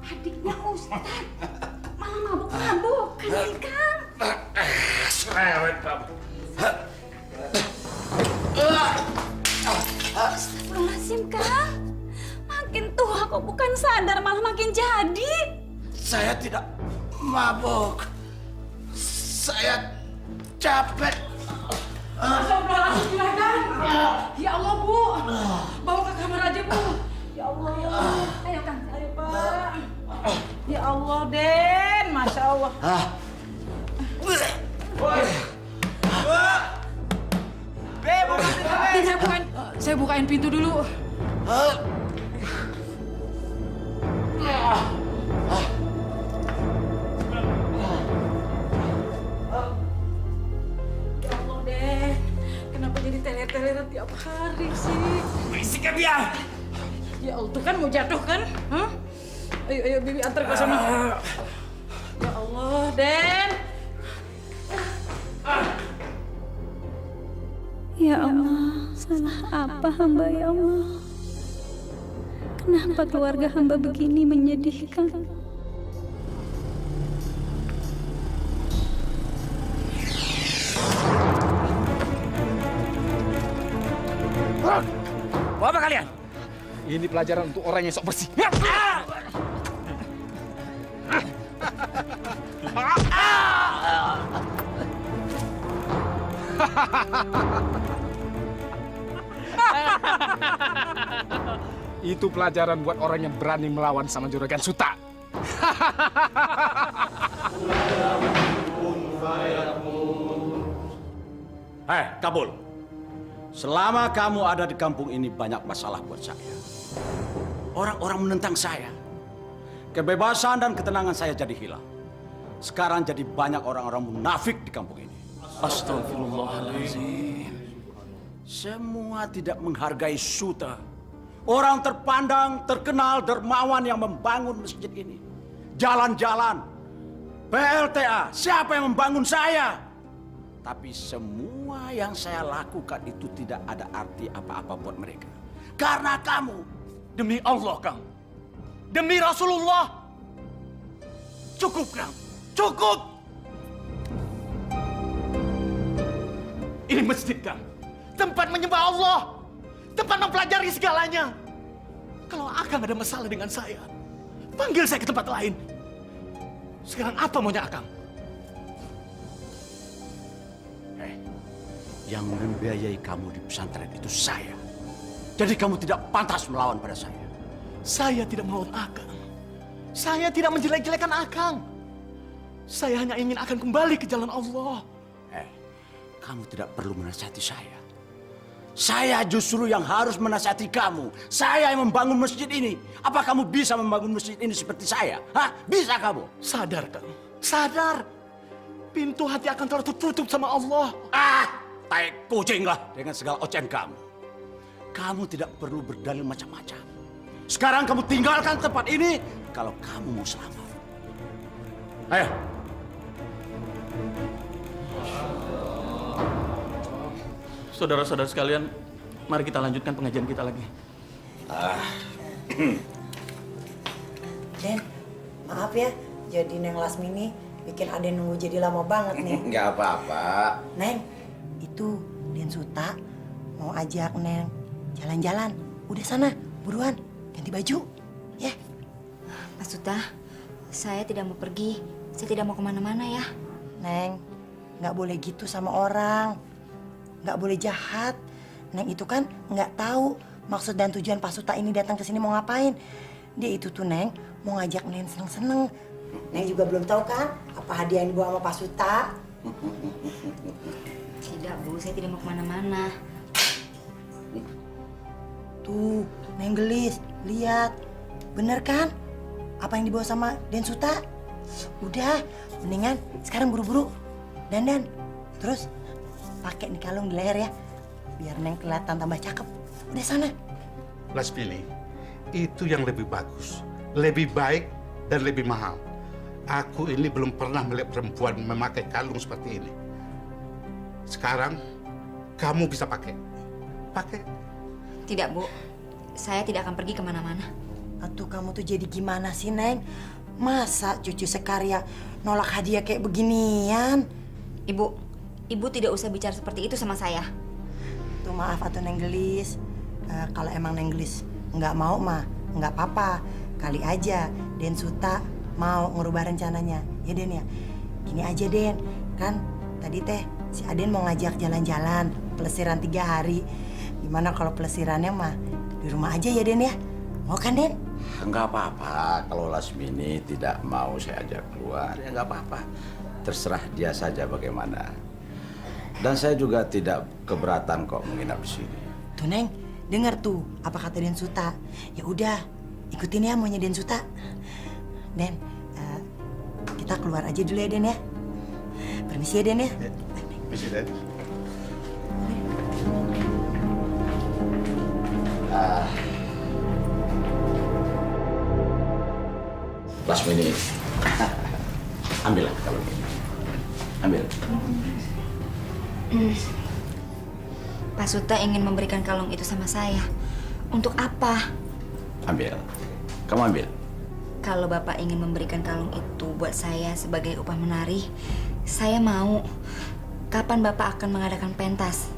Adiknya Ustadz malah mabuk-mabukan sih, Kang. Cerewet kamu. Astagfirullahaladzim, Kang. Makin tua kok bukan sadar, malah makin jadi. Saya tidak mabuk. Saya capek. Astagfirullahaladzim, Juragan. Ya Allah, Bu. Bawa ke kamar aja, Bu. Ya Allah, ya Allah. Ayo, Kang. Ayo, Pak. Ya Allah, Den. Masya Allah. Saya bukain pintu dulu. Ya Allah, Den. Kenapa jadi teler-teleran tiap hari sih? Berisik ya dia. Ya Allah, tuh kan mau jatuh kan? Hah? Ayo, ayo, Bibi antar ke sana. Ya Allah, Den. Ya Allah, salah apa hamba ya Allah? Kenapa keluarga hamba begini menyedihkan? Ini pelajaran untuk orang yang sok bersih. Itu pelajaran buat orang yang berani melawan sama Juragan Suta. Hei, Kabul. Selama kamu ada di kampung ini banyak masalah buat saya. Orang-orang menentang saya. Kebebasan dan ketenangan saya jadi hilang. Sekarang jadi banyak orang-orang munafik di kampung ini. Astagfirullahaladzim. Semua tidak menghargai Suta. Orang terpandang, terkenal, dermawan yang membangun masjid ini. Jalan-jalan. PLTA, siapa yang membangun saya? Tapi semua yang saya lakukan itu tidak ada arti apa-apa buat mereka. Karena kamu. Demi Allah, Kang. Demi Rasulullah. Cukup, Kang. Cukup! Ini masjid, Kang. Tempat menyembah Allah. Tempat mempelajari segalanya. Kalau Akang ada masalah dengan saya, panggil saya ke tempat lain. Sekarang apa maunya Akang? Yang membiayai kamu di pesantren itu saya. Jadi kamu tidak pantas melawan pada saya. Saya tidak melawan Akang. Saya tidak menjelek-jelekan Akang. Saya hanya ingin Akang kembali ke jalan Allah. Kamu tidak perlu menasihati saya. Saya justru yang harus menasihati kamu. Saya yang membangun masjid ini. Apa kamu bisa membangun masjid ini seperti saya? Hah? Bisa kamu? Sadar, Kang. Sadar. Pintu hati akan telah tertutup sama Allah. Tai kucing lah dengan segala ocehan kamu. Kamu tidak perlu berdalil macam-macam. Sekarang kamu tinggalkan tempat ini kalau kamu mau selamat. Ayo. Saudara-saudara sekalian, mari kita lanjutkan pengajian kita lagi. Den, maaf ya, jadi Neng Lasmini bikin Aden nunggu jadi lama banget nih. Nggak apa-apa. Neng, itu Den Suta mau ajak Neng jalan-jalan. Udah sana, buruan, ganti baju, ya. Pak Suta, saya tidak mau pergi. Saya tidak mau kemana-mana ya. Neng, nggak boleh gitu sama orang. Nggak boleh jahat. Neng itu kan nggak tahu maksud dan tujuan Pak Suta ini datang ke sini mau ngapain. Dia itu tuh Neng mau ngajak Neng seneng-seneng. Neng juga belum tahu kan apa hadiah yang dibawa sama Pak Suta. Tidak Bu, saya tidak mau kemana-mana. Tuh, Neng gelis, lihat. Bener kan? Apa yang dibawa sama Den Suta? Udah, mendingan sekarang buru-buru dandan. Terus pakai nih kalung di leher ya, biar Neng kelihatan tambah cakep. Udah sana. Lasmini, itu yang lebih bagus, lebih baik, dan lebih mahal. Aku ini belum pernah melihat perempuan memakai kalung seperti ini. Sekarang, kamu bisa pakai. Pakai. Tidak Bu, saya tidak akan pergi kemana-mana. Atuh kamu tuh jadi gimana sih Neng? Masa cucu sekarya nolak hadiah kayak beginian? Ibu tidak usah bicara seperti itu sama saya. Tuh maaf atuh Neng Gelis. Kalau emang Neng Gelis nggak mau mah nggak apa-apa. Kali aja Den Suta mau ngerubah rencananya. Ya Den ya. Gini aja Den, kan tadi teh si Aden mau ngajak jalan-jalan pelesiran 3 hari. Gimana kalau pelesirannya mah di rumah aja ya Den ya? Mau kan Den? Enggak apa-apa kalau Lasmini tidak mau saya ajak keluar. Ya enggak apa-apa. Terserah dia saja bagaimana. Dan saya juga tidak keberatan kok menginap di sini. Tuh Neng, dengar tuh apa kata Den Suta. Ya udah, ikutin ya maunya Den Suta. Den, kita keluar aja dulu ya Den ya. Permisi ya Den ya. Permisi Den. Lasmini, ambillah kalau ini. Ambil. Pak Suta ingin memberikan kalung itu sama saya. Untuk apa? Ambil. Kamu ambil. Kalau Bapak ingin memberikan kalung itu buat saya sebagai upah menari, saya mau. Kapan Bapak akan mengadakan pentas?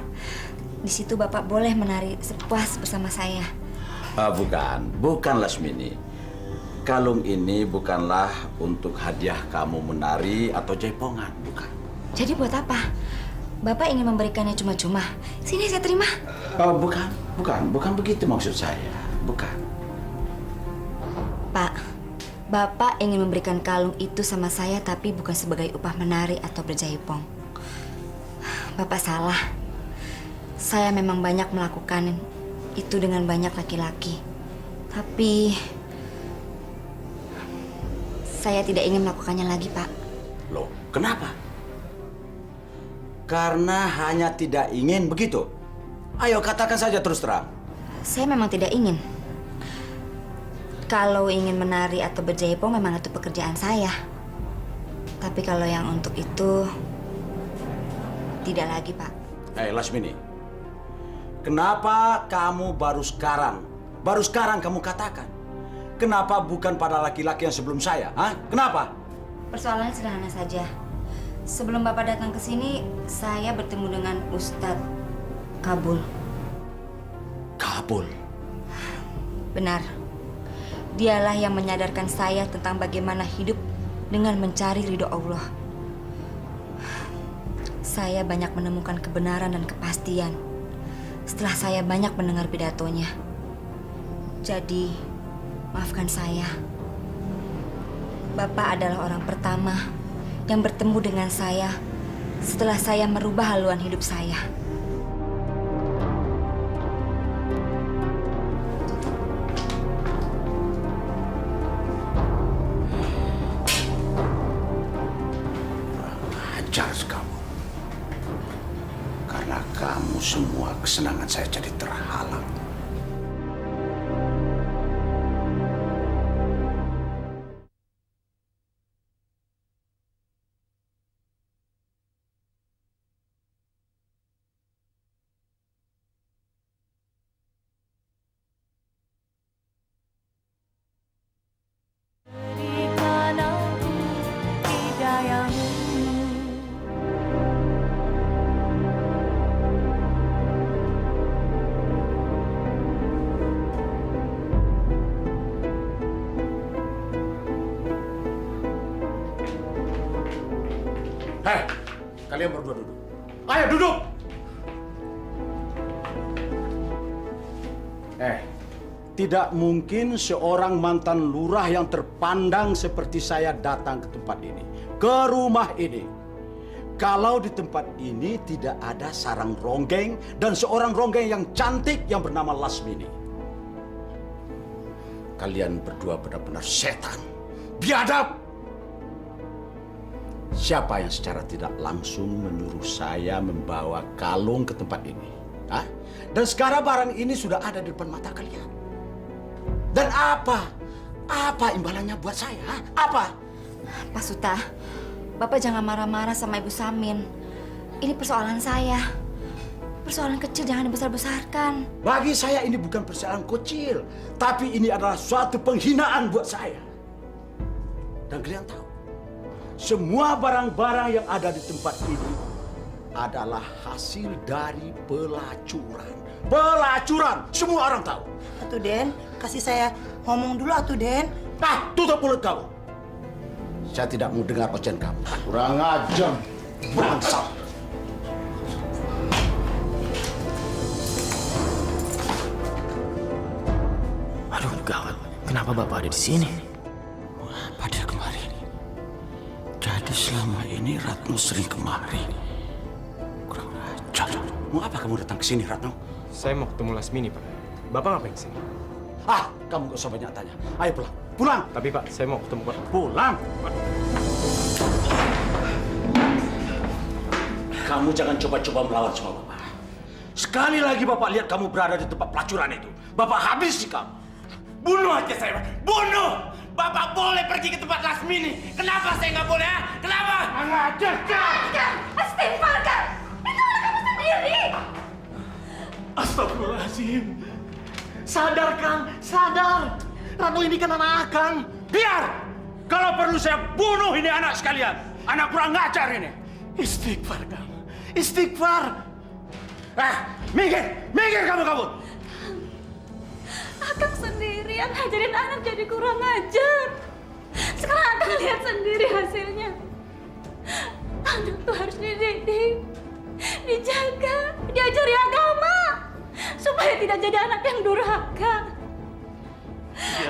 Di situ Bapak boleh menari sepuas bersama saya. Bukan Lasmini. Kalung ini bukanlah untuk hadiah kamu menari atau jaipongan, bukan. Jadi buat apa? Bapak ingin memberikannya cuma-cuma. Sini saya terima. Bukan begitu maksud saya. Bukan. Pak, Bapak ingin memberikan kalung itu sama saya tapi bukan sebagai upah menari atau berjaipong. Bapak salah. Saya memang banyak melakukan itu dengan banyak laki-laki. Tapi saya tidak ingin melakukannya lagi, Pak. Loh, kenapa? Karena hanya tidak ingin begitu. Ayo katakan saja terus terang. Saya memang tidak ingin. Kalau ingin menari atau berjaipong memang itu pekerjaan saya. Tapi kalau yang untuk itu tidak lagi, Pak. Lasmini, kenapa kamu baru sekarang kamu katakan? Kenapa bukan pada laki-laki yang sebelum saya? Hah? Kenapa? Persoalannya sederhana saja. Sebelum Bapak datang ke sini, saya bertemu dengan Ustadz Kabul. Kabul? Benar. Dialah yang menyadarkan saya tentang bagaimana hidup dengan mencari ridho Allah. Saya banyak menemukan kebenaran dan kepastian setelah saya banyak mendengar pidatonya. Jadi, maafkan saya. Bapak adalah orang pertama yang bertemu dengan saya setelah saya merubah haluan hidup saya. Ajar kamu. Karena kamu semua kesenangan saya jadi terhalang. Hei, kalian berdua duduk. Ayo duduk! Tidak mungkin seorang mantan lurah yang terpandang seperti saya datang ke tempat ini, ke rumah ini. Kalau di tempat ini tidak ada sarang ronggeng dan seorang ronggeng yang cantik yang bernama Lasmini. Kalian berdua benar-benar setan, biadab. Siapa yang secara tidak langsung menyuruh saya membawa kalung ke tempat ini? Hah? Dan sekarang barang ini sudah ada di depan mata kalian. Dan apa? Apa imbalannya buat saya? Hah? Apa? Pak Suta, Bapak jangan marah-marah sama Ibu Samin. Ini persoalan saya. Persoalan kecil jangan dibesar-besarkan. Bagi saya ini bukan persoalan kecil. Tapi ini adalah suatu penghinaan buat saya. Dan kalian tahu, semua barang-barang yang ada di tempat ini adalah hasil dari pelacuran. Pelacuran! Semua orang tahu. Atuh Den, kasih saya ngomong dulu atuh Den. Tutup mulut kamu. Saya tidak mau dengar ocehan kamu. Kurang ajar, bangsat. Aduh, gawat. Kenapa Bapak ada di sini? Apa dia kemari? Jadi selama ini Ratno sering kemari. Kurang ajar. Mau apa kamu datang ke sini, Ratno? Saya mau ketemu Lasmini, Pak. Bapak ngapain kesini? Kamu gak usah banyak tanya. Ayo pulang. Pulang! Tapi Pak, saya mau ketemu Pak. Pulang! Kamu jangan coba-coba melawan sama Bapak. Sekali lagi Bapak lihat kamu berada di tempat pelacuran itu, Bapak habisi kamu. Bunuh aja saya, Pak. Bunuh! Bapak boleh pergi ke tempat Lasmini. Kenapa saya nggak boleh, ha? Kenapa? Kang! Istighfar, Kang! Itu anak kamu sendiri! Astagfirullahaladzim. Sadar, Kang. Sadar. Rano ini kan anak Kang. Biar! Kalau perlu saya bunuh ini anak sekalian. Anak kurang ngajar ini. Istighfar, Kang. Istighfar. Minggir! Minggir kamu! Akang sendiri yang ngajarin anak jadi kurang ajar. Sekarang Akang lihat sendiri hasilnya. Anak tuh harus dididik, dijaga, diajari agama supaya tidak jadi anak yang durhaka.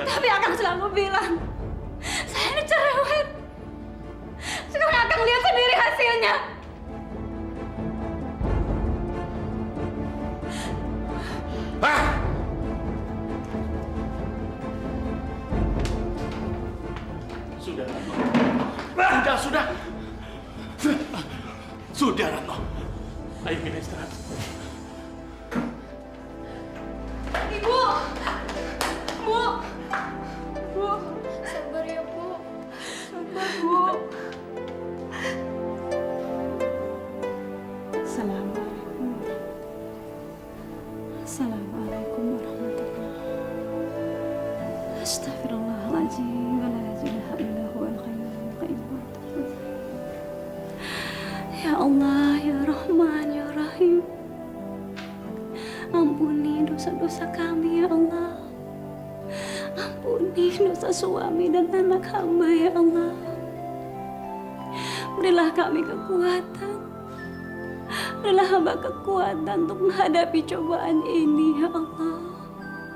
Tapi Akang selalu bilang, saya ini cerewet. Sekarang Akang lihat sendiri hasilnya. Sudah, Ratno. Sudah. Sudah, Ratno. Ayo kita istirahat. Ibu! Bu! Sabar ya, Bu. Sabar, Bu. Assalamualaikum. Assalamualaikum warahmatullahi. Astagfirullahaladzim. Wa la ilaha illa huwal hayyul qayyum. Ya Allah, ya Rahman, ya Rahim. Ampuni dosa-dosa kami, ya Allah. Ampuni dosa suami dan anak hamba, ya Allah. Berilah kami kekuatan. Berilah hamba kekuatan untuk menghadapi cobaan ini, ya Allah.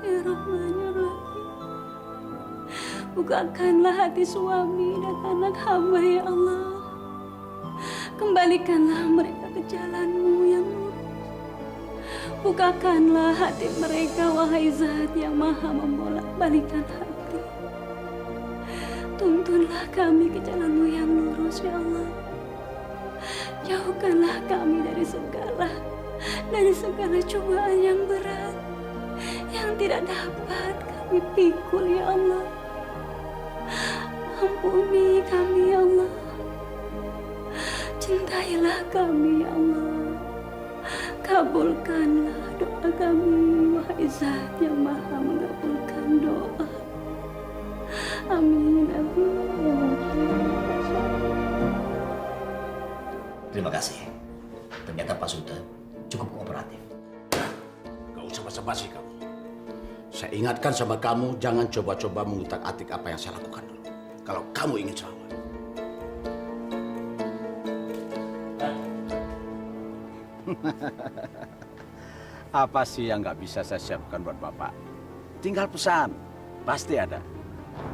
Ya Rahman, ya Rahim. Bukakanlah hati suami dan anak hamba, ya Allah. Kembalikanlah mereka ke jalan-Mu yang lurus. Bukakanlah hati mereka, wahai Zat yang maha membolak-balikan hati. Tuntunlah kami ke jalan-Mu yang lurus, ya Allah. Jauhkanlah kami dari segala cobaan yang berat, yang tidak dapat kami pikul, ya Allah. Ampuni kami, ya Allah. Cintailah kami, ya Allah. Kabulkanlah doa kami, wahai Zat yang maha mengabulkan doa. Amin. Terima kasih. Ternyata Pak Suta cukup kooperatif. Gak usah basa-basi kamu. Saya ingatkan sama kamu, jangan coba-coba mengutak-atik apa yang saya lakukan dulu. Kalau kamu ingin selamat. Apa sih yang nggak bisa saya siapkan buat Bapak? Tinggal pesan, pasti ada.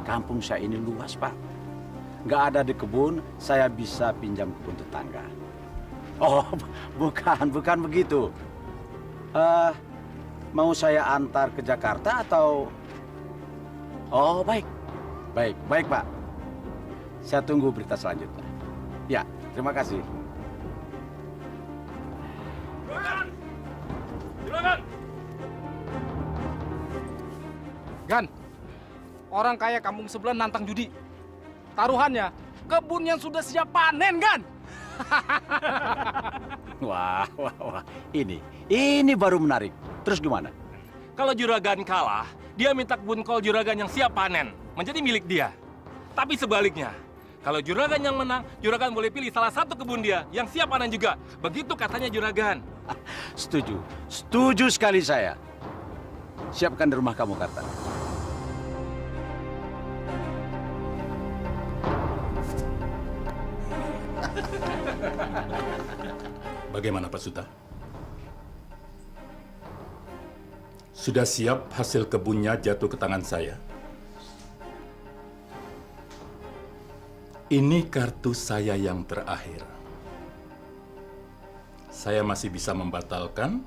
Kampung saya ini luas, Pak. Nggak ada di kebun, saya bisa pinjam kebun tetangga. Oh, bukan begitu. Mau saya antar ke Jakarta atau? Oh, baik, Pak. Saya tunggu berita selanjutnya. Ya, terima kasih. Gan, orang kaya kampung sebelah nantang judi. Taruhannya, kebun yang sudah siap panen, Gan. Wah. Ini baru menarik. Terus gimana? Kalau Juragan kalah, dia minta kebun kol Juragan yang siap panen menjadi milik dia. Tapi sebaliknya, kalau Juragan yang menang, Juragan boleh pilih salah satu kebun dia yang siap panen juga. Begitu katanya Juragan. Setuju sekali saya. Siapkan di rumah kamu, Karta. Bagaimana Pak Suta? Sudah siap hasil kebunnya jatuh ke tangan saya? Ini kartu saya yang terakhir. Saya masih bisa membatalkan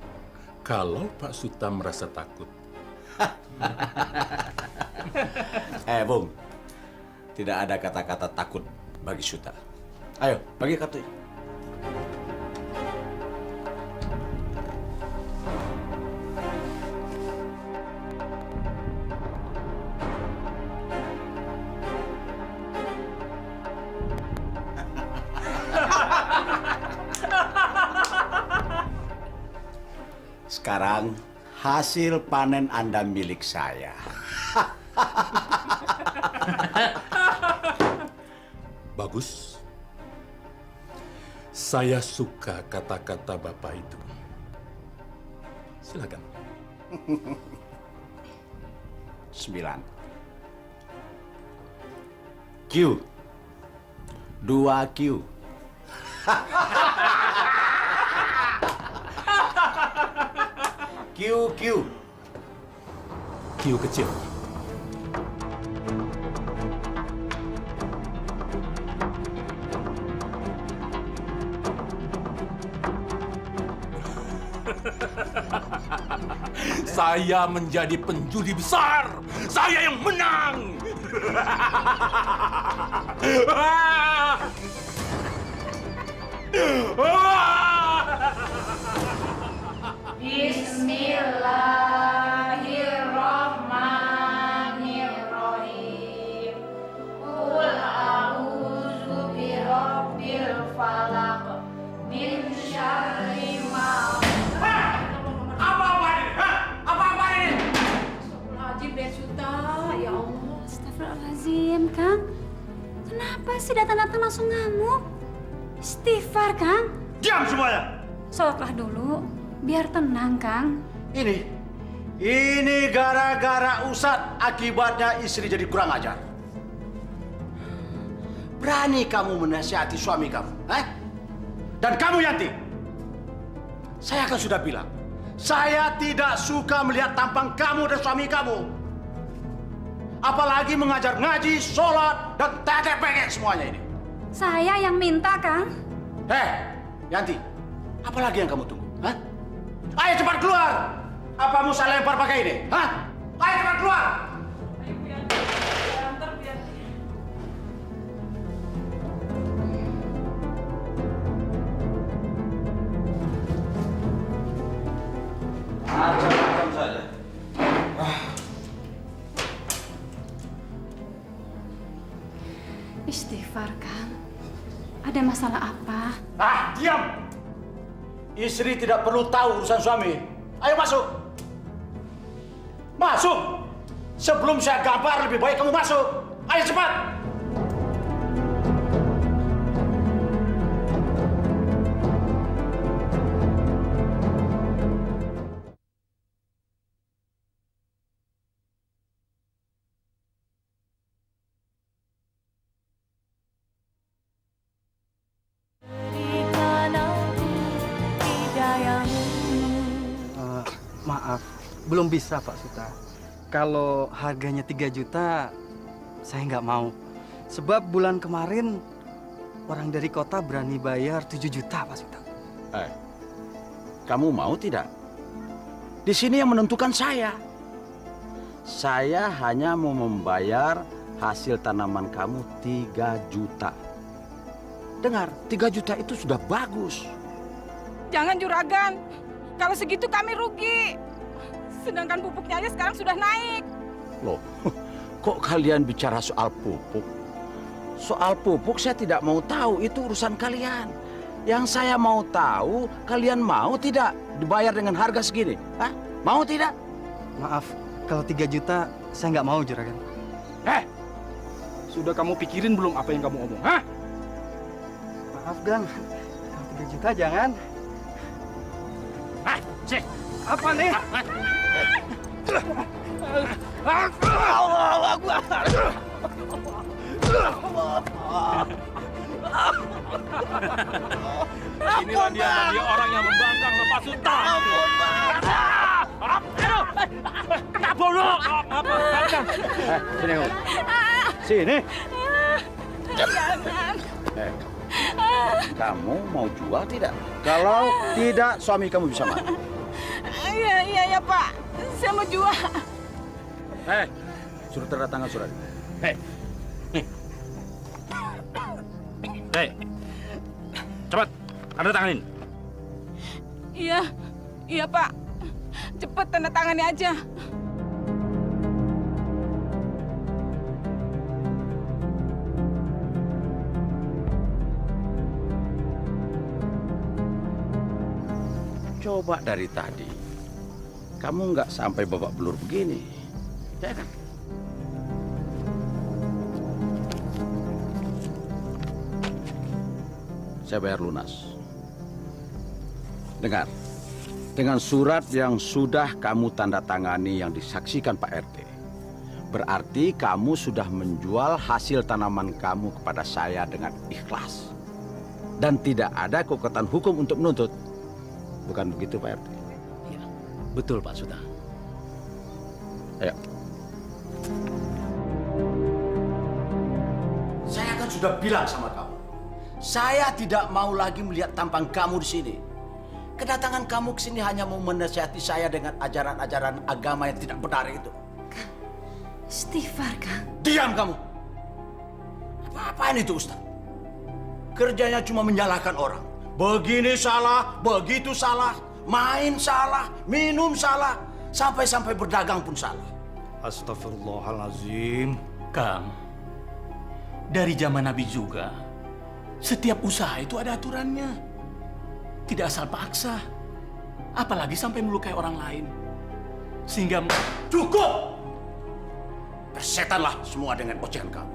kalau Pak Suta merasa takut. Bung, tidak ada kata-kata takut bagi Suta. Ayo, bagi kartu. Sekarang hasil panen Anda milik saya. Bagus. Saya suka kata-kata Bapak itu. Silakan. 9. Q. 2Q. Q. Q kecil. Saya menjadi penjudi besar. Saya yang menang. Bismillahirrahmanirrahim. Qul a'udzu birabbil falaq min syarri ma. Apa-apa ini? Astagfirullahaladzim, Den Suta. Ya Allah. Astagfirullahaladzim, Kang. Kenapa sih datang-datang langsung ngamuk? Istighfar, Kang. Diam semuanya. Sholatlah dulu, biar tenang, Kang. Ini gara-gara Ustadz akibatnya istri jadi kurang ajar. Berani kamu menasihati suami kamu, Dan kamu Yanti, saya kan sudah bilang, saya tidak suka melihat tampang kamu dan suami kamu. Apalagi mengajar ngaji, sholat, dan tetek-pekek semuanya ini. Saya yang minta, Kang. Yanti, apa lagi yang kamu tunggu? Ayo cepat keluar! Apa mau saya lempar pakai ini? Ayo cepat keluar! Macam-macam saja. Istighfar, Kang. Ada masalah apa? Diam! Istri tidak perlu tahu urusan suami. Ayo masuk! Masuk! Sebelum saya gampar, lebih baik kamu masuk. Ayo cepat! Maaf, belum bisa Pak Suta. Kalau harganya 3 juta, saya nggak mau. Sebab bulan kemarin orang dari kota berani bayar 7 juta Pak Suta. Kamu mau tidak? Di sini yang menentukan saya. Saya hanya mau membayar hasil tanaman kamu 3 juta. Dengar, 3 juta itu sudah bagus. Jangan juragan. Kalau segitu kami rugi. Sedangkan pupuknya aja sekarang sudah naik. Loh, kok kalian bicara soal pupuk? Soal pupuk saya tidak mau tahu, itu urusan kalian. Yang saya mau tahu, kalian mau tidak dibayar dengan harga segini? Mau tidak? Maaf, kalau 3 juta saya nggak mau juragan. Sudah kamu pikirin belum apa yang kamu omong? Maaf Gang, kalau 3 juta jangan. Apa nih? Allahu Akbar. Inilah dia orang yang membangkang Pak Suta. Kabono. Sini kamu. Sini. Jangan. Kamu mau jual tidak? Kalau tidak, suami kamu bisa marah. Iya Pak. Saya mau jual. Suruh tanda tangan surat. Cepat, tanda tanganin. Iya Pak. Cepet tanda tangannya aja. Coba dari tadi, kamu nggak sampai babak belur begini, ya kan? Saya bayar lunas. Dengar, dengan surat yang sudah kamu tanda tangani yang disaksikan Pak RT, Berarti kamu sudah menjual hasil tanaman kamu kepada saya dengan ikhlas. Dan tidak ada kekuatan hukum untuk menuntut. Bukan begitu, Pak RT? Iya, betul Pak Suta. Ayo. Saya kan sudah bilang sama kamu. Saya tidak mau lagi melihat tampang kamu di sini. Kedatangan kamu ke sini hanya mau menasihati saya dengan ajaran-ajaran agama yang tidak benar itu. Istighfar, Kang. Diam kamu! Apa-apaan itu, Ustaz? Kerjanya cuma menyalahkan orang. Begini salah, begitu salah, main salah, minum salah, sampai-sampai berdagang pun salah. Astagfirullahalazim. Kang, dari zaman Nabi juga, setiap usaha itu ada aturannya. Tidak asal paksa. Apalagi sampai melukai orang lain. Sehingga... Cukup! Persetanlah semua dengan ocehan kamu.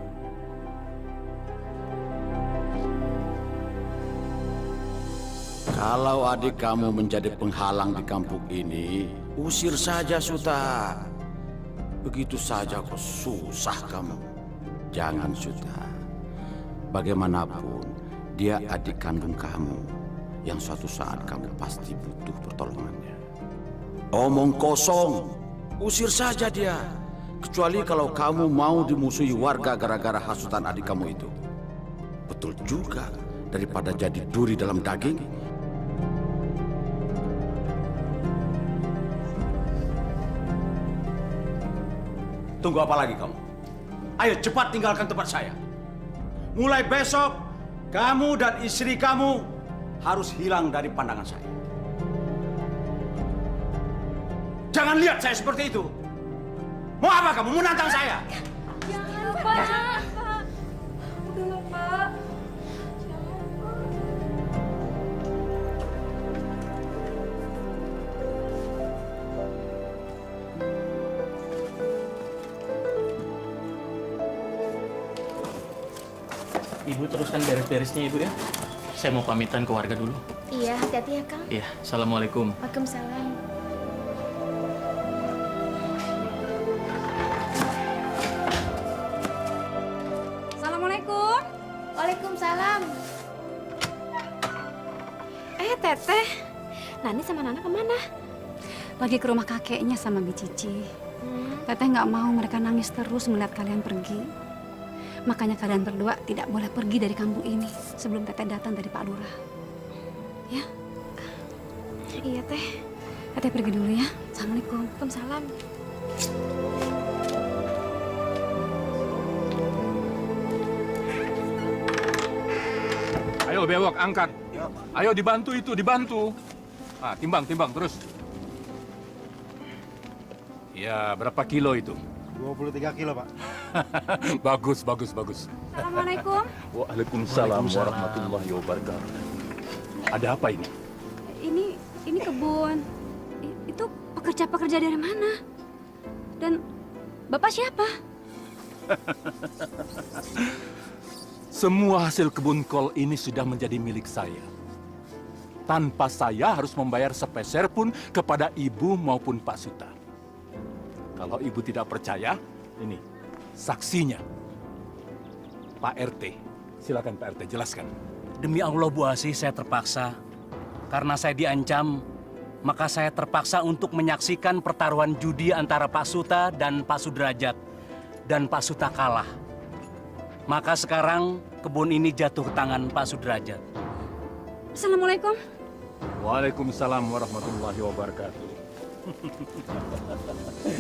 Kalau adik kamu menjadi penghalang di kampung ini, usir saja, Suta. Begitu saja kok susah kamu. Jangan, Suta. Bagaimanapun, dia adik kandung kamu yang suatu saat kamu pasti butuh pertolongannya. Omong kosong, usir saja dia. Kecuali kalau kamu mau dimusuhi warga gara-gara hasutan adik kamu itu. Betul juga, daripada jadi duri dalam daging. Tunggu apa lagi kamu? Ayo cepat tinggalkan tempat saya. Mulai besok, kamu dan istri kamu harus hilang dari pandangan saya. Jangan lihat saya seperti itu. Mau apa kamu? Mau nantang saya? Jangan, Pak. Udahlah, Pak. Ibu teruskan beres-beresnya Ibu ya. Saya mau pamitan ke warga dulu. Iya, hati-hati ya, Kang. Iya, Assalamualaikum. Waalaikumsalam. Assalamualaikum. Waalaikumsalam. Teteh. Nani sama Nana kemana? Lagi ke rumah kakeknya sama Mi Cici. Teteh nggak mau mereka nangis terus melihat kalian pergi. Makanya kalian berdua tidak boleh pergi dari kampung ini sebelum Teteh datang dari Pak Lurah. Ya? Iya, Teh. Teteh pergi dulu ya. Assalamualaikum. Waalaikumsalam. Ayo bewok, angkat. Ayo dibantu itu, dibantu. Ah, timbang terus. Ya, berapa kilo itu? 23 kilo, Pak. Bagus. Assalamualaikum. Waalaikumsalam warahmatullahi wabarakatuh. Ada apa ini? Ini kebun. Itu pekerja-pekerja dari mana? Dan Bapak siapa? Semua hasil kebun kol ini sudah menjadi milik saya. Tanpa saya harus membayar sepeser pun kepada ibu maupun Pak Suta. Kalau ibu tidak percaya, ini saksinya. Pak RT. Silakan Pak RT, jelaskan. Demi Allah Bu Asih, saya terpaksa. Karena saya diancam, maka saya terpaksa untuk menyaksikan pertaruhan judi antara Pak Suta dan Pak Sudrajat. Dan Pak Suta kalah. Maka sekarang kebun ini jatuh ke tangan Pak Sudrajat. Assalamualaikum. Waalaikumsalam warahmatullahi wabarakatuh.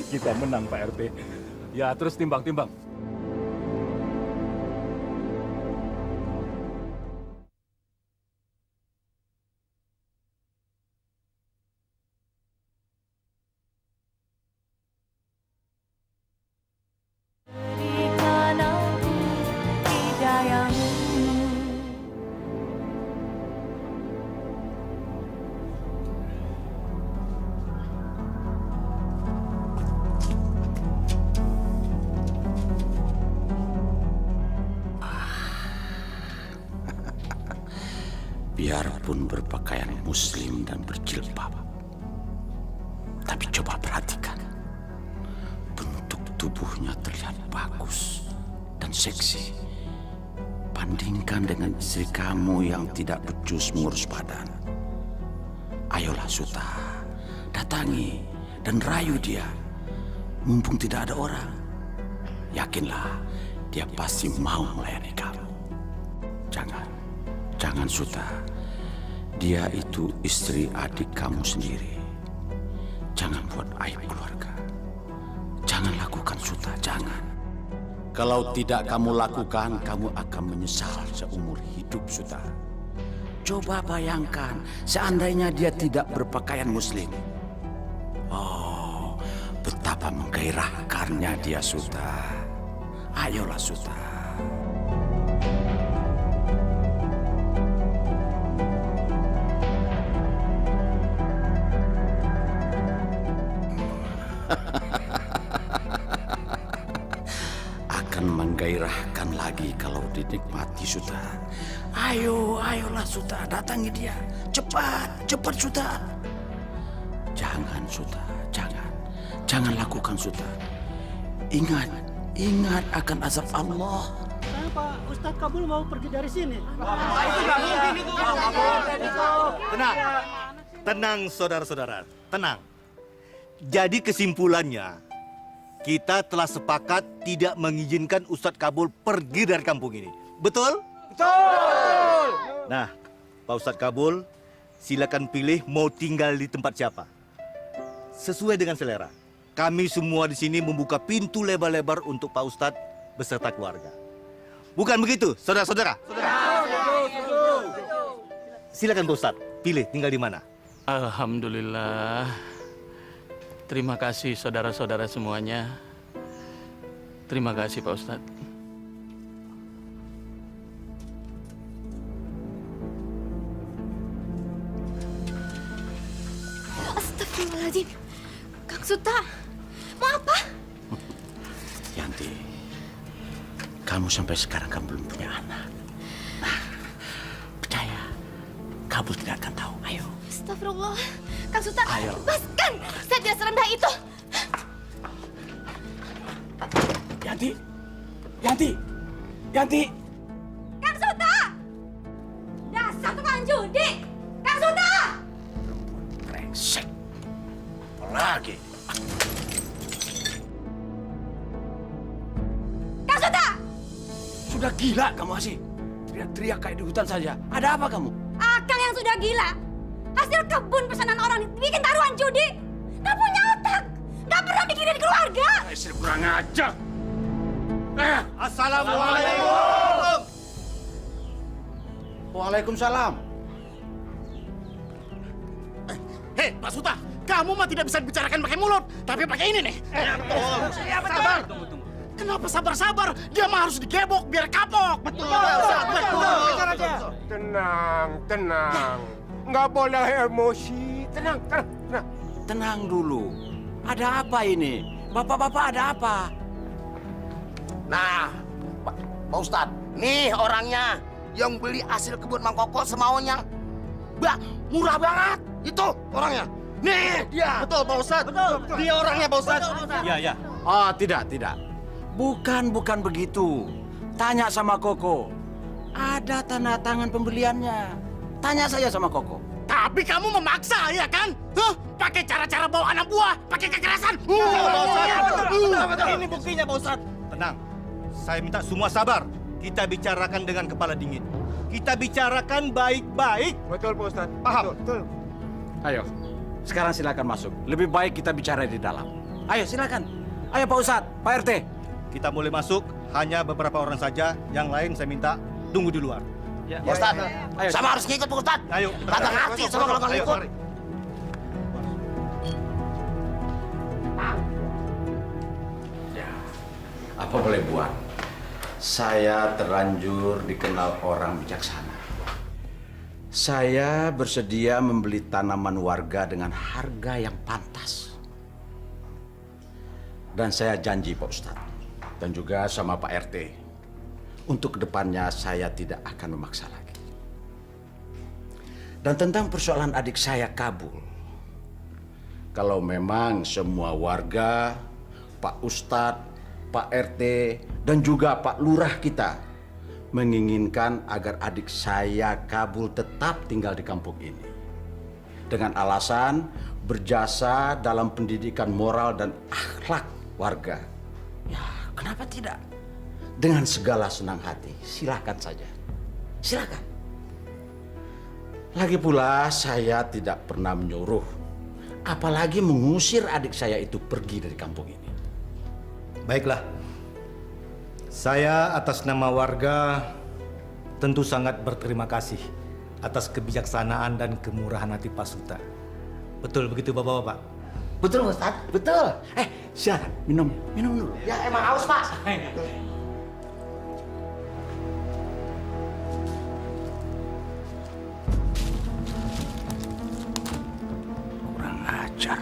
Kita menang Pak RT. Ya, terus timbang. Biarpun berpakaian muslim dan berjilbab, tapi coba perhatikan bentuk tubuh tubuhnya terlihat bagus dan seksi. Bandingkan dengan istri kamu yang tidak becus mengurus badan. Ayolah Suta, datangi dan rayu dia. Mumpung tidak ada orang, yakinlah dia pasti mau melayani kamu. Jangan Suta. Dia itu istri adik kamu sendiri. Jangan buat aib keluarga. Jangan lakukan Suta, jangan. Kalau tidak kamu lakukan, kamu akan menyesal seumur hidup Suta. Coba bayangkan, seandainya dia tidak berpakaian muslim. Oh, betapa menggairahkannya dia Suta. Ayolah Suta. Akan menggairahkan lagi kalau dinikmati Suta. Ayolah Suta, datangi dia. Cepat Suta. Jangan Suta, jangan. Jangan lakukan Suta. Ingat akan azab Allah. Kenapa Ustadz Kabul mau pergi dari sini? Tenang saudara-saudara, tenang. Jadi kesimpulannya, kita telah sepakat tidak mengizinkan Ustadz Kabul pergi dari kampung ini. Betul? Betul! Nah, Pak Ustadz Kabul, silakan pilih mau tinggal di tempat siapa. Sesuai dengan selera. Kami semua di sini membuka pintu lebar-lebar untuk Pak Ustadz beserta keluarga. Bukan begitu, saudara-saudara? Silakan Pak Ustadz, pilih tinggal di mana. Alhamdulillah. Terima kasih saudara-saudara semuanya. Terima kasih Pak Ustadz. Astagfirullahaladzim. Kang Suta, mau apa? Yanti, kamu sampai sekarang kan belum punya anak. Nah, percaya, kamu tidak akan tahu. Ayo. Astagfirullah. Kang Suta, Ayo. lepaskan. Saya tidak serendah itu. Yanti. Kang Suta! Dasar tukang judi! Kang Suta! Brengsek. Lagi. Kang Suta! Sudah gila kamu Asih. Teriak-teriak kayak di hutan saja. Ada apa kamu? Akang yang sudah gila. Hasil kebun pesanan orang bikin taruhan judi. Gak punya otak. Gak pernah mikirin keluarga. Istri kurang ajar. Assalamualaikum. Waalaikumsalam. Hei, Pak Suta, kamu mah tidak bisa dibicarakan pakai mulut, tapi pakai ini nih. Sabar. Kenapa sabar-sabar? Dia mah harus digebok biar kapok. Betul. Tenang. Nggak boleh emosi. Tenang. Tenang dulu. Ada apa ini? Bapak-bapak ada apa? Nah, Pak Ustadz, nih orangnya yang beli hasil kebun Mang Koko semaunya. Murah banget. Itu orangnya. Nih, dia. Betul, Pak Ustadz. Betul. Dia orangnya, Pak Ustadz. Iya. Oh, tidak. Bukan begitu. Tanya sama Koko. Ada tanda tangan pembeliannya. Tanya saja sama Koko. Tapi kamu memaksa, ya kan? Pakai cara-cara bawa anak buah, pakai kekerasan. Betul. Ini buktinya, Pak Ustadz. Tenang. Saya minta semua sabar. Kita bicarakan dengan kepala dingin. Kita bicarakan baik-baik. Betul, Pak Ustadz. Paham? Betul. Ayo, sekarang silakan masuk. Lebih baik kita bicara di dalam. Ayo, silakan. Ayo Pak Ustadz, Pak RT. Kita boleh masuk, hanya beberapa orang saja. Yang lain saya minta tunggu di luar. Pak Ustadz, sama harus ngikut Pak Ustadz. Ayo. Kagak ngerti sama kalau nggak ngikut. Apa boleh buat? Saya terlanjur dikenal orang bijaksana. Saya bersedia membeli tanaman warga dengan harga yang pantas. Dan saya janji Pak Ustadz, dan juga sama Pak RT, untuk kedepannya saya tidak akan memaksa lagi. Dan tentang persoalan adik saya Kabul, kalau memang semua warga, Pak Ustadz, Pak RT, dan juga Pak Lurah kita menginginkan agar adik saya Kabul tetap tinggal di kampung ini. Dengan alasan berjasa dalam pendidikan moral dan akhlak warga. Ya, kenapa tidak? Dengan segala senang hati, silakan saja. Silakan. Lagi pula saya tidak pernah menyuruh, apalagi mengusir adik saya itu pergi dari kampung ini. Baiklah. Saya atas nama warga tentu sangat berterima kasih atas kebijaksanaan dan kemurahan hati Pak Suta. Betul begitu Bapak-bapak? Betul Ustaz, betul. Silakan minum dulu. Ya emang haus Pak. Kurang ajar.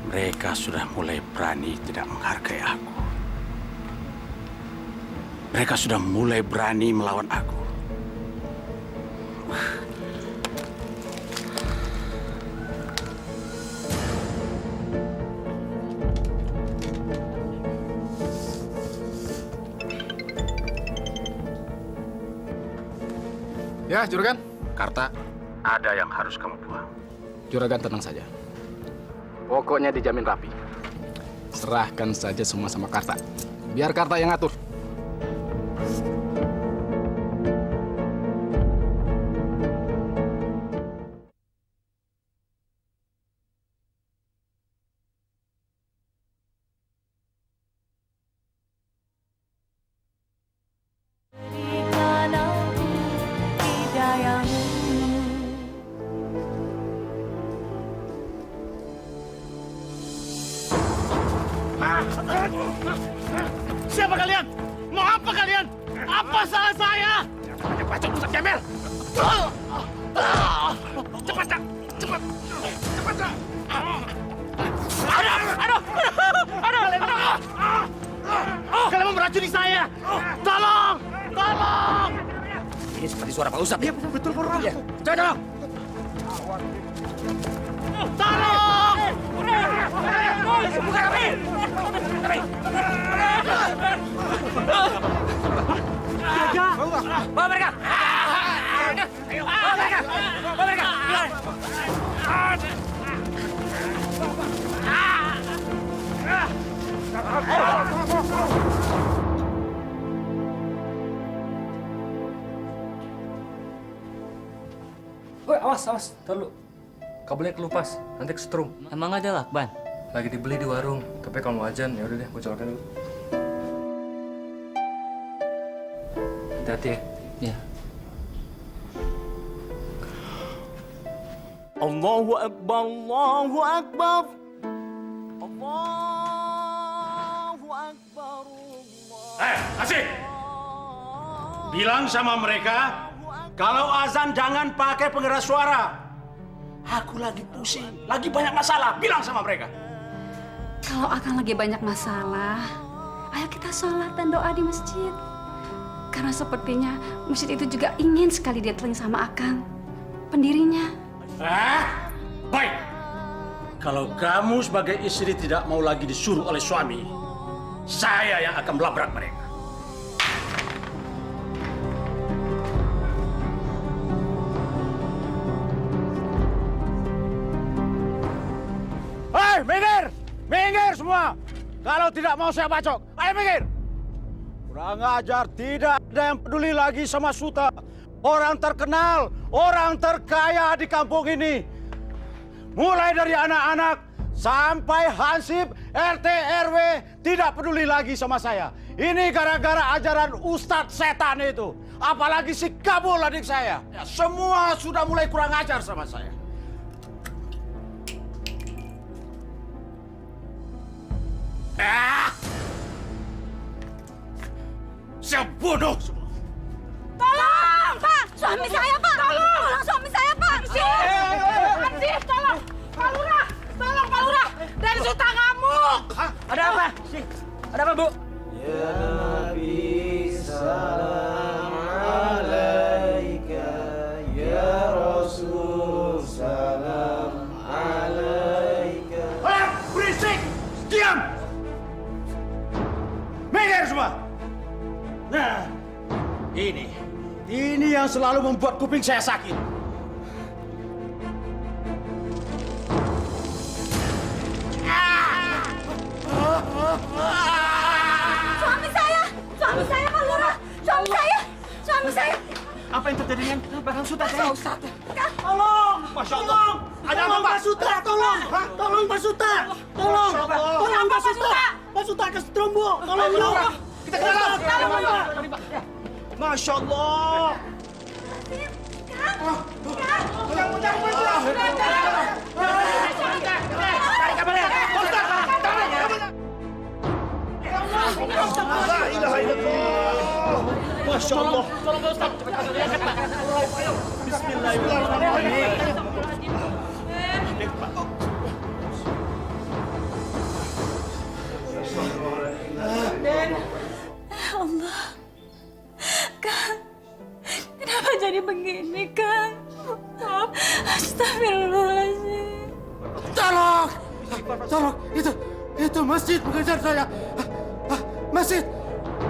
Mereka sudah mulai berani tidak menghargai aku. Mereka sudah mulai berani melawan aku. Ya, Juragan. Karta, ada yang harus kamu buang. Juragan tenang saja. Pokoknya dijamin rapi. Serahkan saja semua sama Karta. Biar Karta yang ngatur. Siapa kalian? Mau apa kalian? Apa salah saya? Jangan bacot Ustaz Jamil. Cepat, Cak. Cepat. Cepat, Cak. Aduh. Kalian mau meracuni saya. Tolong. Ini seperti suara Pak Ustaz. Iya, betul, Pak Lurah. Iya. Tolong. Tolong. Buka kami. Bawa mereka. Ayo, bawa mereka. Woi, awas, taruh. Kabelnya kelupas, nanti kesetrum. Emang ada lakban? Lagi dibeli di warung, tapi kalau mau ajan ya udah deh, gue colokin dulu. Hati-hati ya. Iya. Allahu Akbar. Asik. Bilang sama mereka, kalau azan jangan pakai pengeras suara. Aku lagi pusing, lagi banyak masalah. Bilang sama mereka. Kalau Akang lagi banyak masalah, ayo kita sholat dan doa di masjid. Karena sepertinya masjid itu juga ingin sekali didatangi sama Akang, pendirinya. Baik. Kalau kamu sebagai istri tidak mau lagi disuruh oleh suami, saya yang akan melabrak mereka. Hei, minggir semua. Kalau tidak mau saya bacok, ayo minggir. Kurang ajar, tidak ada yang peduli lagi sama Suta. Orang terkenal, orang terkaya di kampung ini. Mulai dari anak-anak sampai Hansip, RT, RW tidak peduli lagi sama saya. Ini gara-gara ajaran Ustadz setan itu. Apalagi si Kabul adik saya. Ya, semua sudah mulai kurang ajar sama saya. Saya bunuh semua. Tolong, Pak! Suami saya, Pak! Tolong suami saya, Pak! Hansip, tolong! Pak Lurah! Tolong, Pak Lurah! Dan Suta ngamuk! Ada apa? Ada apa, Bu? Ya Nabi, salam alaika. Ya Rasul, salam alaika. Berisik! Diam! selalu membuat kuping saya sakit. Suami saya Pak Lurah, suami saya. Apa yang terjadi dengan Bang Suta? Ustaz. Tolong! Masya Allah. Ada apa, Pak Suta? Tolong! Tolong, Pak Suta! Tolong! Tolong, Pak Suta! Pak Suta ke Strombo! Tolong, dong! Kita ke dalam! Masya Allah! La ilaha illallah. Masya Allah. Tolong, Pak Ustaz! Bismillahirrahmanirrahim. Den, Allah, Kang, kenapa jadi begini, Kang? Astagfirullahaladzim. Tolong! Tolong! Itu masjid mengejar saya.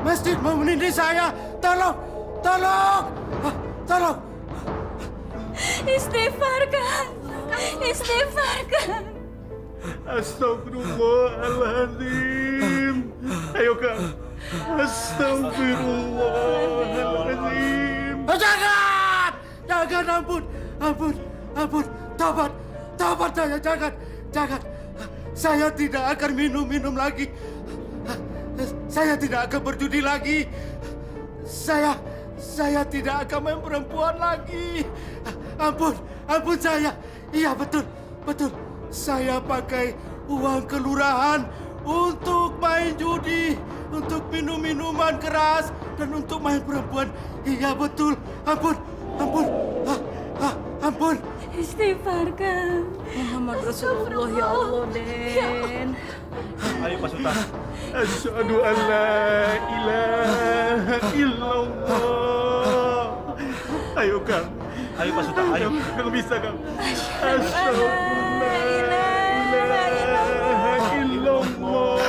Masjid mau menindih saya. Tolong! Tolong! Istighfar, Kang. Istighfar, Kang. Astagfirullahaladzim. Ayo, Kang. Astagfirullahaladzim. Jangan! Ampun! Tobat saya, jangan! Saya tidak akan minum lagi. Saya tidak akan berjudi lagi. Saya tidak akan main perempuan lagi. Ampun saya. Iya, betul. Saya pakai uang kelurahan untuk main judi, untuk minum minuman keras, dan untuk main perempuan. Iya, betul. Ampun. Istighfar, Kang. Muhammad Rasulullah, ya Allah, Den. Ayo, Pak Suta. Asyhadu an la ilaha illallah. Ayo, Kang. Ayo, Pak Suta. Ayo. Kang bisa, Kang. Asyhadu an la ilaha illallah.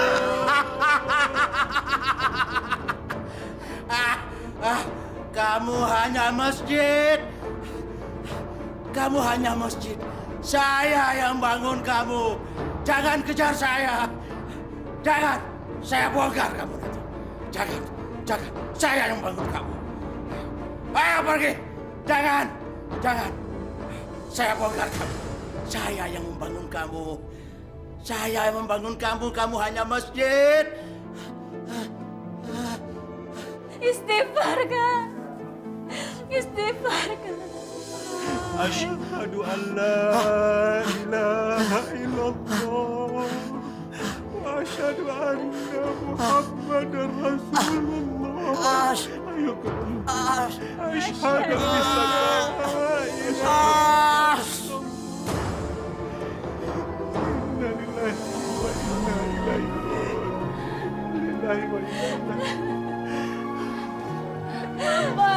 Kamu hanya masjid. Saya yang bangun kamu. Jangan kejar saya. Jangan. Saya bongkar kamu nanti. Jangan. Saya yang bangun kamu. Ayo pergi. Jangan. Saya bongkar kamu. Saya yang membangun kamu. Kamu hanya masjid. Istighfar, Kang. Asyhadu an la ilaha illallah wa asyhadu anna Muhammadar Rasulullah. Ayo, Kang. Asyhadu an la ilaha illallah. Inna lillahi wa inna ilaihi raji'un. Mama!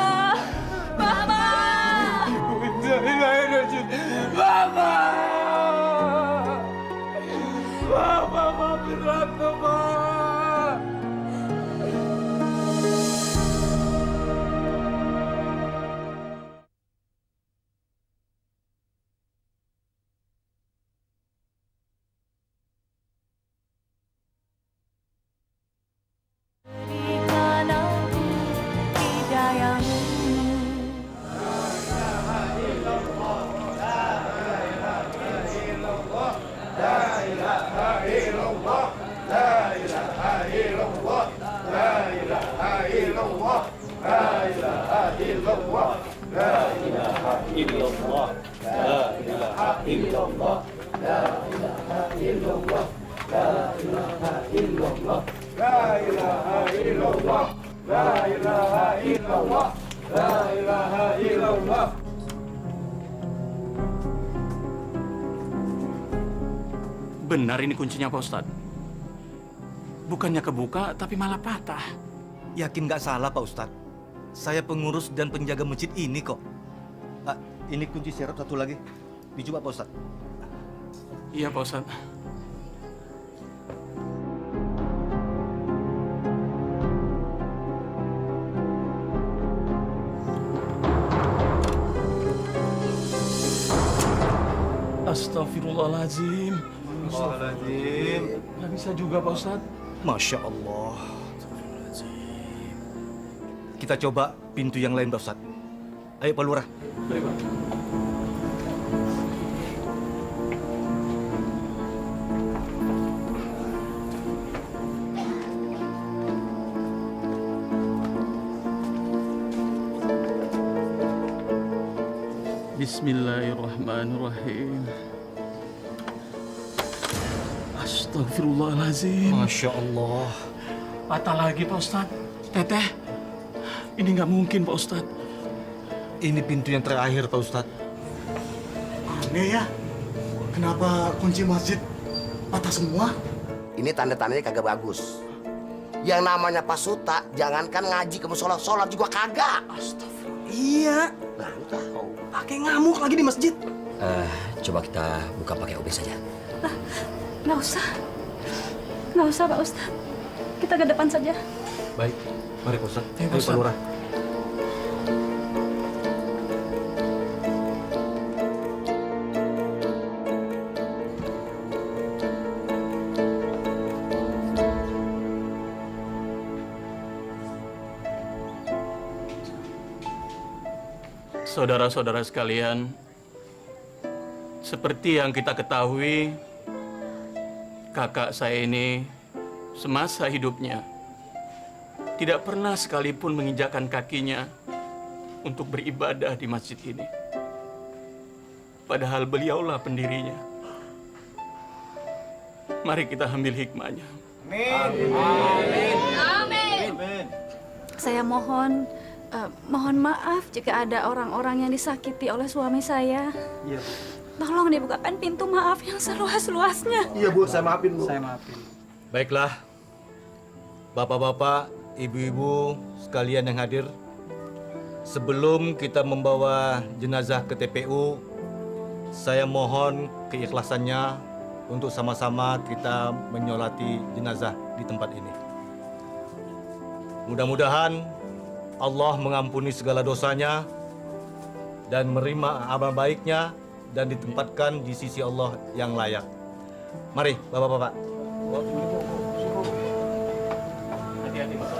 Maafin aku, Ma. Benar ini kuncinya, Pak Ustadz. Bukannya kebuka, tapi malah patah. Yakin nggak salah, Pak Ustadz? Saya pengurus dan penjaga masjid ini kok. Ini kunci serep satu lagi. Dicoba, Pak Ustadz. Iya, Pak Ustadz. Astagfirullahaladzim. Astagfirullahaladzim. Nggak bisa juga, Pak Ustadz. Masya Allah. Kita coba pintu yang lain, Pak Ustadz. Ayo, Pak Lurah. Baik, Pak. Bismillahirrahmanirrahim. Astagfirullahaladzim. Masya Allah. Patah lagi, Pak Ustadz. Teteh, ini nggak mungkin, Pak Ustadz. Ini pintu yang terakhir, Pak Ustadz. Aneh ya, kenapa kunci masjid patah semua? Ini tanda-tandanya kagak bagus. Yang namanya Pak Suta, jangankan ngaji ke musola, sholat juga kagak. Astagfirullah. Iya. Nah, lu tahu. Pakai ngamuk lagi di masjid. Coba kita buka pakai OB saja. Nggak usah. Nggak usah, Pak Ustadz. Kita ke depan saja. Baik, mari Pak Ustadz. Ayo, Ayo, Pak Lurah. Saudara-saudara sekalian, seperti yang kita ketahui, kakak saya ini semasa hidupnya tidak pernah sekalipun menginjakkan kakinya untuk beribadah di masjid ini. Padahal beliaulah pendirinya. Mari kita ambil hikmahnya. Amin. Saya mohon maaf jika ada orang-orang yang disakiti oleh suami saya. Iya. Tolong dibukakan pintu maaf yang seluas-luasnya. Iya, Bu. Saya maafin, Bu. Saya maafin. Baiklah, Bapak-bapak, Ibu-ibu sekalian yang hadir, sebelum kita membawa jenazah ke TPU, saya mohon keikhlasannya untuk sama-sama kita menyolati jenazah di tempat ini. Mudah-mudahan Allah mengampuni segala dosanya dan menerima amal baiknya dan ditempatkan di sisi Allah yang layak. Mari, Bapak-bapak. Hati-hati, Mas.